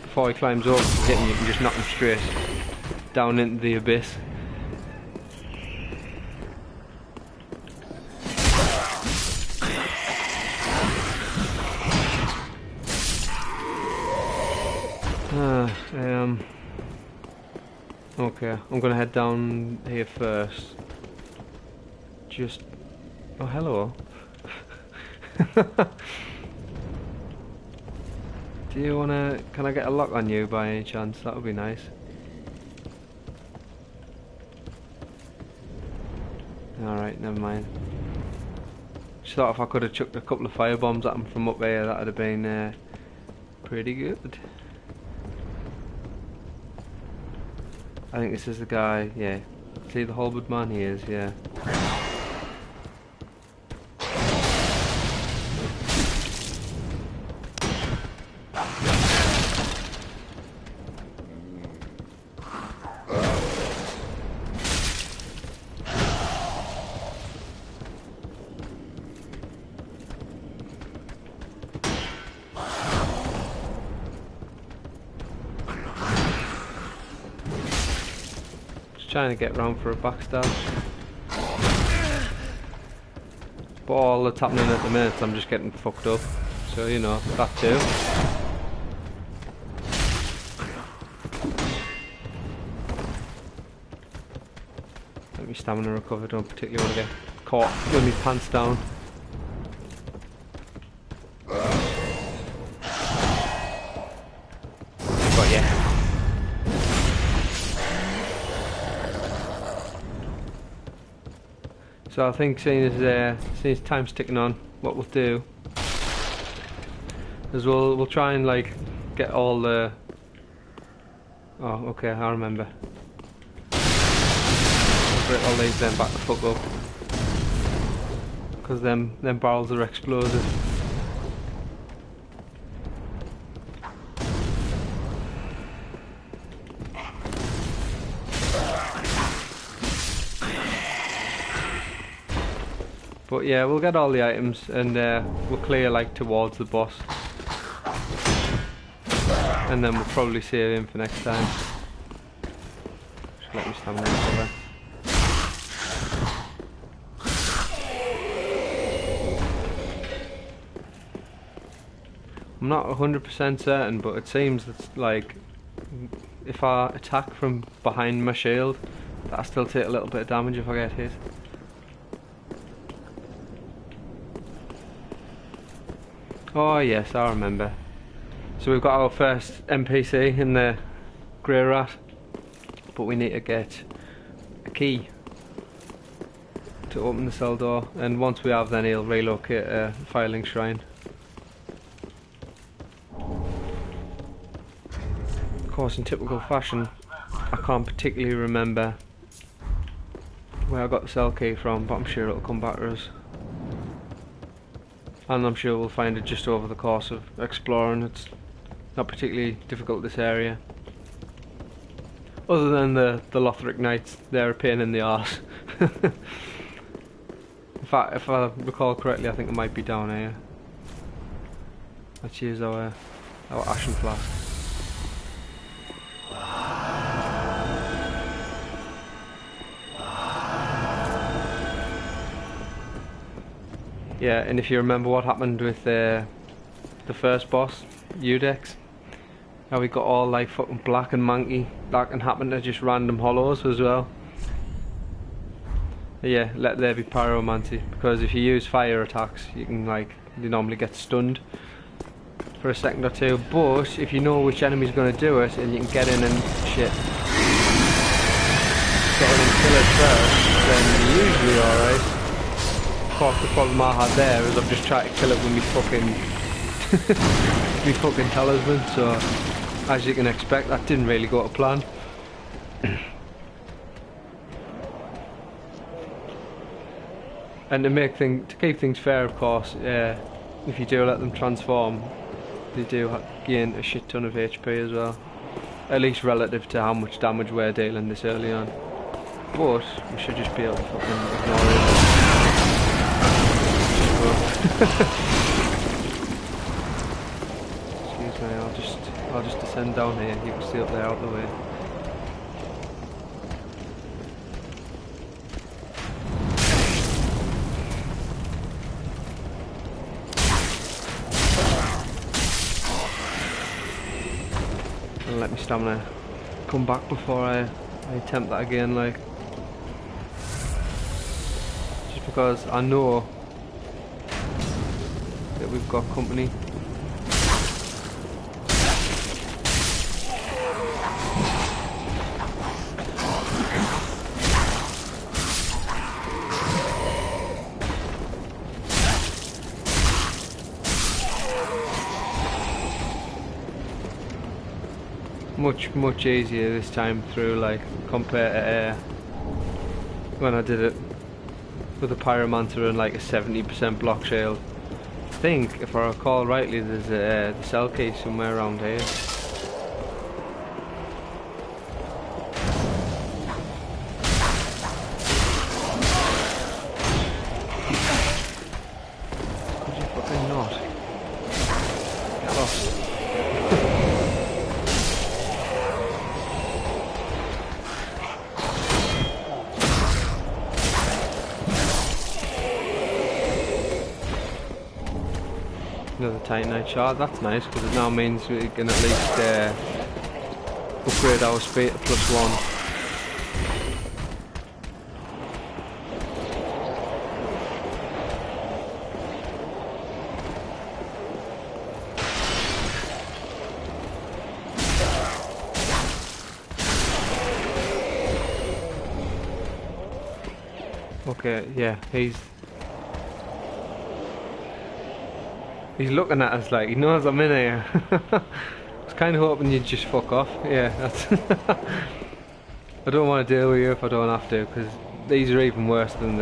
before he climbs over to hit him, you can just knock him straight down into the abyss. Okay, I'm gonna head down here first. Just... oh, hello. Do you wanna... can I get a lock on you by any chance? That would be nice. Alright, never mind. Just thought if I could have chucked a couple of fire bombs at him from up there, that would have been pretty good. I think this is the guy, yeah. See the halberd man he is, yeah. Trying to get round for a backstab. But all that's happening at the minute, I'm just getting fucked up. So, you know, that too. Let me stamina recover, don't particularly want to get caught with my pants down. But yeah. So I think seeing as time's ticking on, what we'll do is we'll try and like get all the... oh, okay, I remember. I'll leave them back the fuck up, because them barrels are explosive. But yeah, we'll get all the items and we'll clear like towards the boss. And then we'll probably save him for next time. Just let me stand there. I'm not 100% certain, but it seems that like if I attack from behind my shield, that I still take a little bit of damage if I get hit. Oh yes, I remember. So we've got our first NPC in the Grey Rat, but we need to get a key to open the cell door, and once we have, then he'll relocate a Firelink Shrine. Of course, in typical fashion, I can't particularly remember where I got the cell key from, but I'm sure it'll come back to us. And I'm sure we'll find it just over the course of exploring. It's not particularly difficult, this area. Other than the Lothric Knights, they're a pain in the arse. In fact, if I recall correctly, I think it might be down here. Let's use our Ashen Flask. Yeah, and if you remember what happened with the first boss, Udex, how we got all like fucking black and manky, that can happen to just random hollows as well. Yeah, let there be pyromancy, because if you use fire attacks, you normally get stunned for a second or two, but if you know which enemy's going to do it, and you can get in and shit, get in and kill it first, then you're usually alright. Of course, the problem I had there is I've just tried to kill it with me fucking talisman, so as you can expect, that didn't really go to plan. And to keep things fair, of course, if you do let them transform, they do gain a shit ton of HP as well. At least relative to how much damage we're dealing this early on. But we should just be able to fucking ignore it. Excuse me, I'll just descend down here. You can see up there out the way. And let me stamina come back before I attempt that again, like. Just because I know that we've got company. Much easier this time through, like, compared to when I did it with a Pyromancer and like a 70% block shield. I think, if I recall rightly, there's the cell key somewhere around here. Could you fucking not? Get lost. Another Titanite shard, that's nice, because it now means we can at least upgrade our speed to +1. Okay, yeah, he's looking at us like he knows I'm in here. I was kind of hoping you'd just fuck off. Yeah, that's I don't want to deal with you if I don't have to, because these are even worse than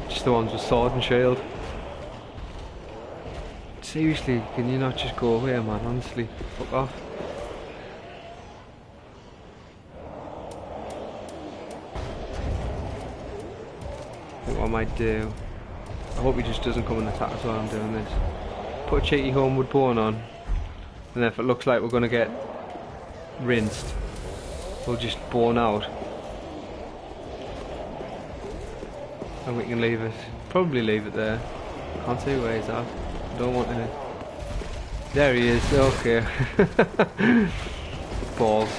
just the ones with sword and shield. Seriously, can you not just go away, man? Honestly, fuck off. I think what I might do, I hope he just doesn't come and attack us while I'm doing this. Put a cheeky homeward bone on, and then if it looks like we're going to get rinsed, we'll just bone out. And we can leave it, probably leave it there. Can't see where he's at. Don't want to. There he is, okay. Balls.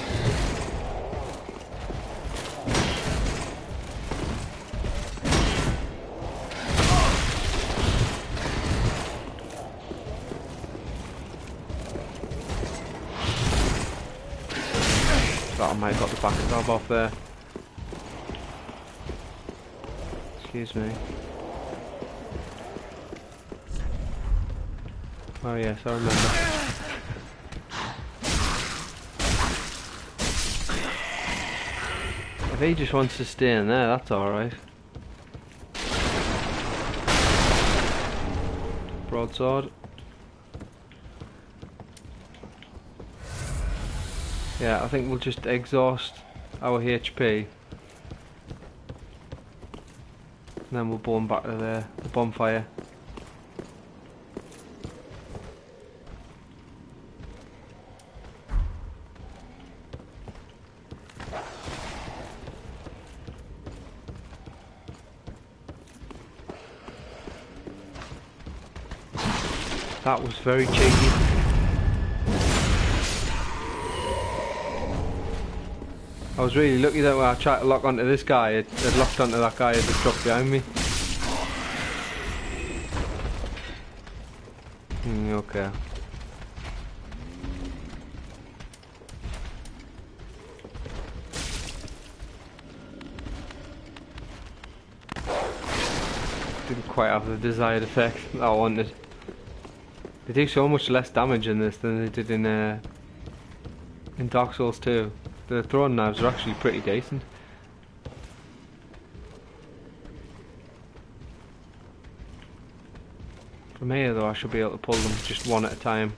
I might have got the back of off there. Excuse me. Oh yes, I remember. If he just wants to stay in there, that's alright. Broadsword. Yeah, I think we'll just exhaust our HP. And then we'll burn back to the bonfire. That was very cheeky. I was really lucky that when I tried to lock onto this guy, it locked onto that guy that just dropped behind me. Okay. Didn't quite have the desired effect that I wanted. They do so much less damage in this than they did in Dark Souls 2. The throwing knives are actually pretty decent. From here though I should be able to pull them just one at a time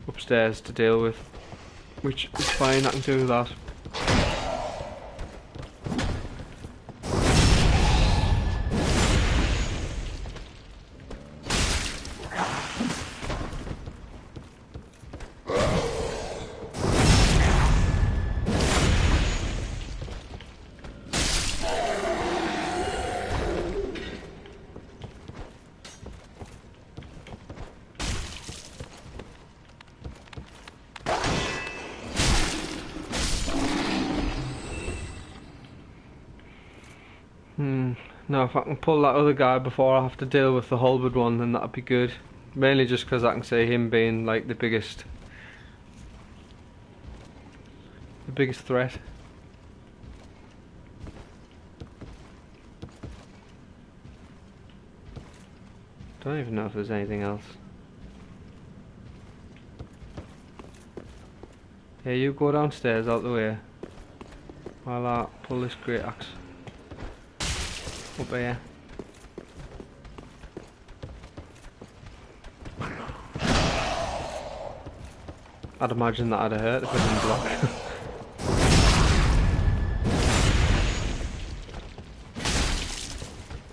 upstairs to deal with, which is fine, I can do that. Now if I can pull that other guy before I have to deal with the halberd one, then that'd be good. Mainly just because I can see him being like the biggest threat. Don't even know if there's anything else. Yeah, you go downstairs out the way while I pull this great axe up here. I'd imagine that I'd have hurt if I didn't block.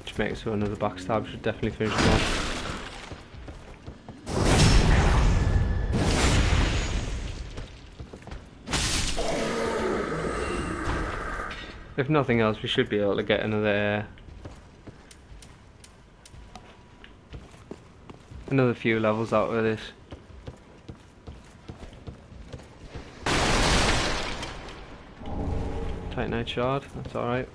Which makes so another backstab should definitely finish them off. If nothing else, we should be able to get another few levels out of this. Titanite shard, that's alright.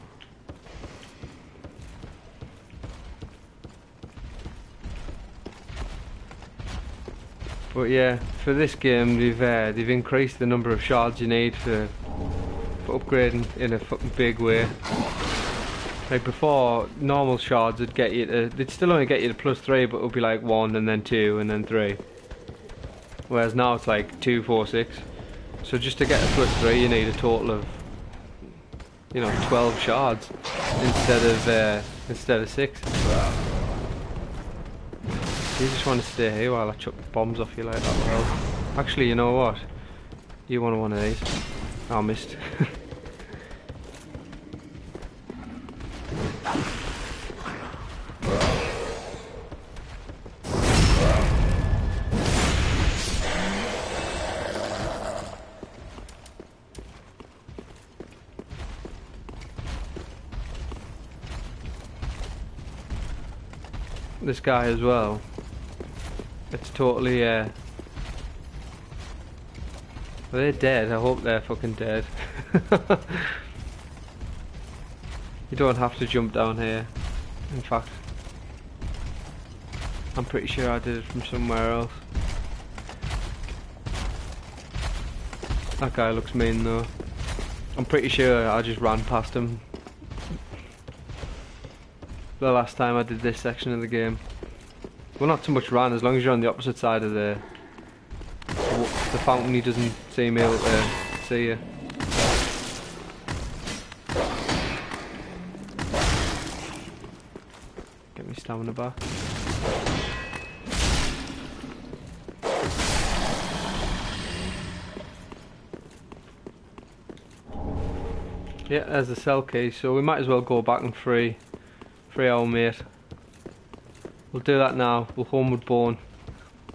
But yeah, for this game they've increased the number of shards you need for upgrading in a fucking big way. Like before, normal shards would get you to, they'd still only get you to +3, but it would be like 1 and then 2 and then 3. Whereas now it's like 2, 4, 6. So just to get a +3 you need a total of, 12 shards instead of 6. You just want to stay here while I chuck bombs off you like that. Well, actually, you know what? You want one of these. I missed. This guy as well. It's totally are they dead? I hope they're fucking dead. You don't have to jump down here. In fact, I'm pretty sure I did it from somewhere else. That guy looks mean though. I'm pretty sure I just ran past him. the last time I did this section of the game. Well, not too much ran, as long as you're on the opposite side of the fountain, he doesn't seem able to see you. Get me stamina back. Yeah, there's the cell key, so we might as well go back and free our mate. We'll do that now. We'll homeward bone,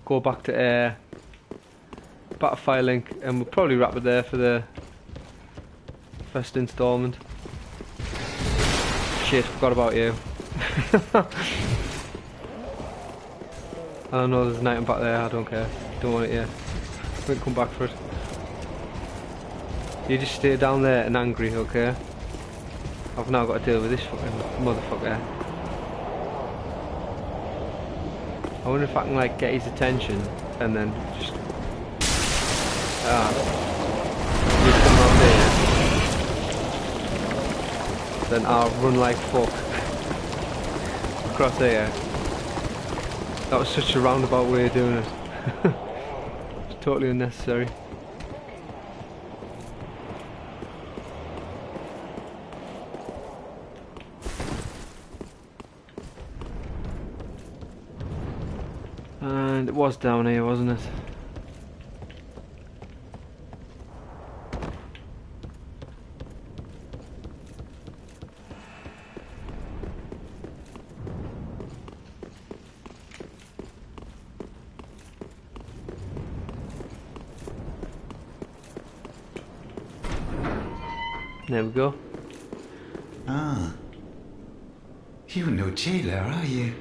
go back to Fire Link, and we'll probably wrap it there for the first instalment. Shit, forgot about you. I don't know, there's an item back there, I don't care. Don't want it yet. We can come back for it. You just stay down there and angry, okay? I've now got to deal with this fucking motherfucker. I wonder if I can like get his attention and then just you come round here. Then I'll run like fuck across here. That was such a roundabout way of doing it. It's totally unnecessary. And it was down here, wasn't it? There we go. Ah. You're no jailer, are you?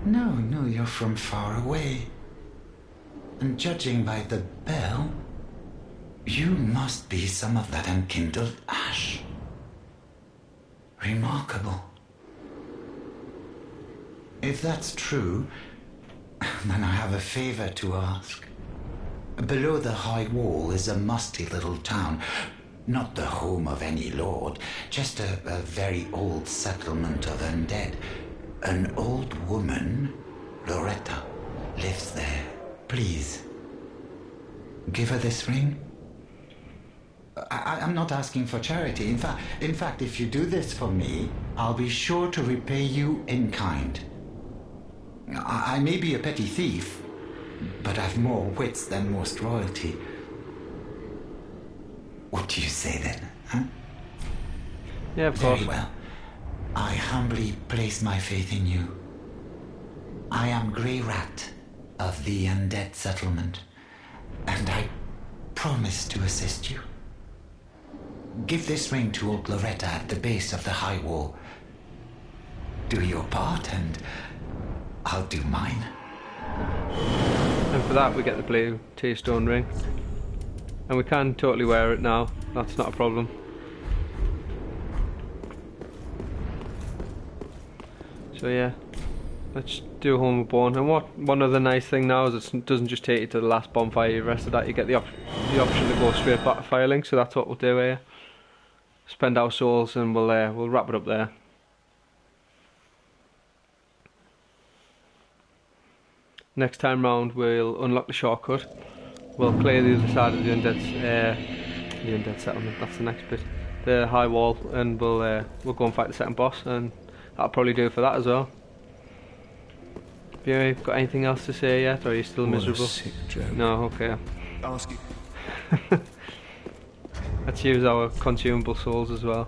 No, you're from far away. And judging by the bell, you must be some of that unkindled ash. Remarkable. If that's true, then I have a favor to ask. Below the high wall is a musty little town. Not the home of any lord, just a very old settlement of undead. An old woman, Loretta, lives there. Please, give her this ring. I'm not asking for charity. In fact, if you do this for me, I'll be sure to repay you in kind. I may be a petty thief, but I've more wits than most royalty. What do you say then, huh? Yeah, of course. Very well. I humbly place my faith in you. I am Grey Rat of the Undead Settlement, and I promise to assist you. Give this ring to old Loretta at the base of the high wall. Do your part, and I'll do mine. And for that we get the blue Tearstone ring. And we can totally wear it now, that's not a problem. So yeah, let's do Homeward Bourne. And one other nice thing now is it doesn't just take you to the last bonfire you rested at, you get the option to go straight back to Firelink, so that's what we'll do here. Spend our souls and we'll wrap it up there. Next time round we'll unlock the shortcut. We'll clear the other side of the undead settlement, that's the next bit. The high wall, and we'll go and fight the second boss, and that'll probably do it for that as well. Have you got anything else to say yet, or are you still miserable? What a sick joke. No, okay. Ask you. Let's use our consumable souls as well.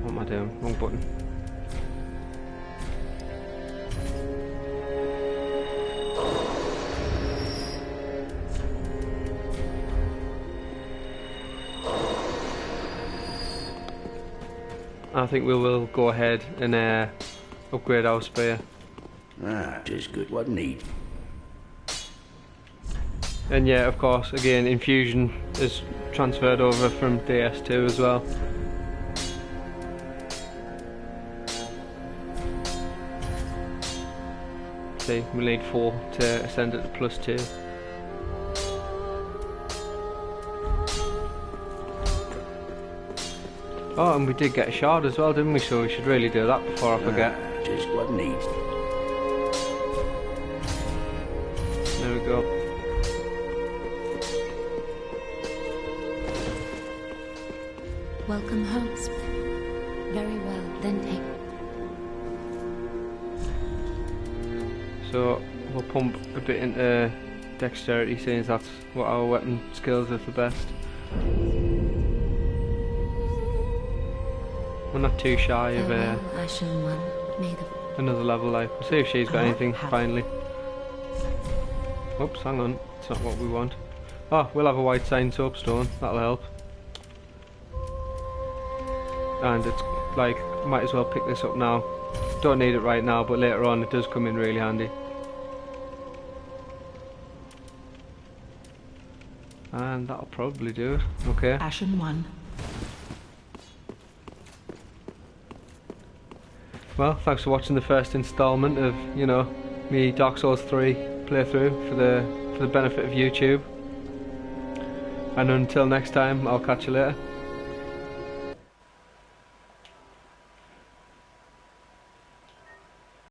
What am I doing? Wrong button. I think we will go ahead and upgrade our spear. Ah, just good, wasn't he? And yeah, of course, again, infusion is transferred over from DS2 as well. See, we need 4 to ascend it to +2. Oh, and we did get a shard as well, didn't we? So we should really do that before I forget. Just what needs. There we go. Welcome home. Very well, then take. So we'll pump a bit into dexterity, since that's what our weapon skills are the best. We're not too shy of Ashen One, may the another level. Like, we'll see if she's got anything finally. Oops, hang on, it's not what we want. Oh, we'll have a white sign soapstone. That'll help. And it's like, might as well pick this up now. Don't need it right now, but later on it does come in really handy. And that'll probably do it. Okay. Ashen One. Well, thanks for watching the first installment of, you know, me Dark Souls 3 playthrough for the benefit of YouTube. And until next time, I'll catch you later.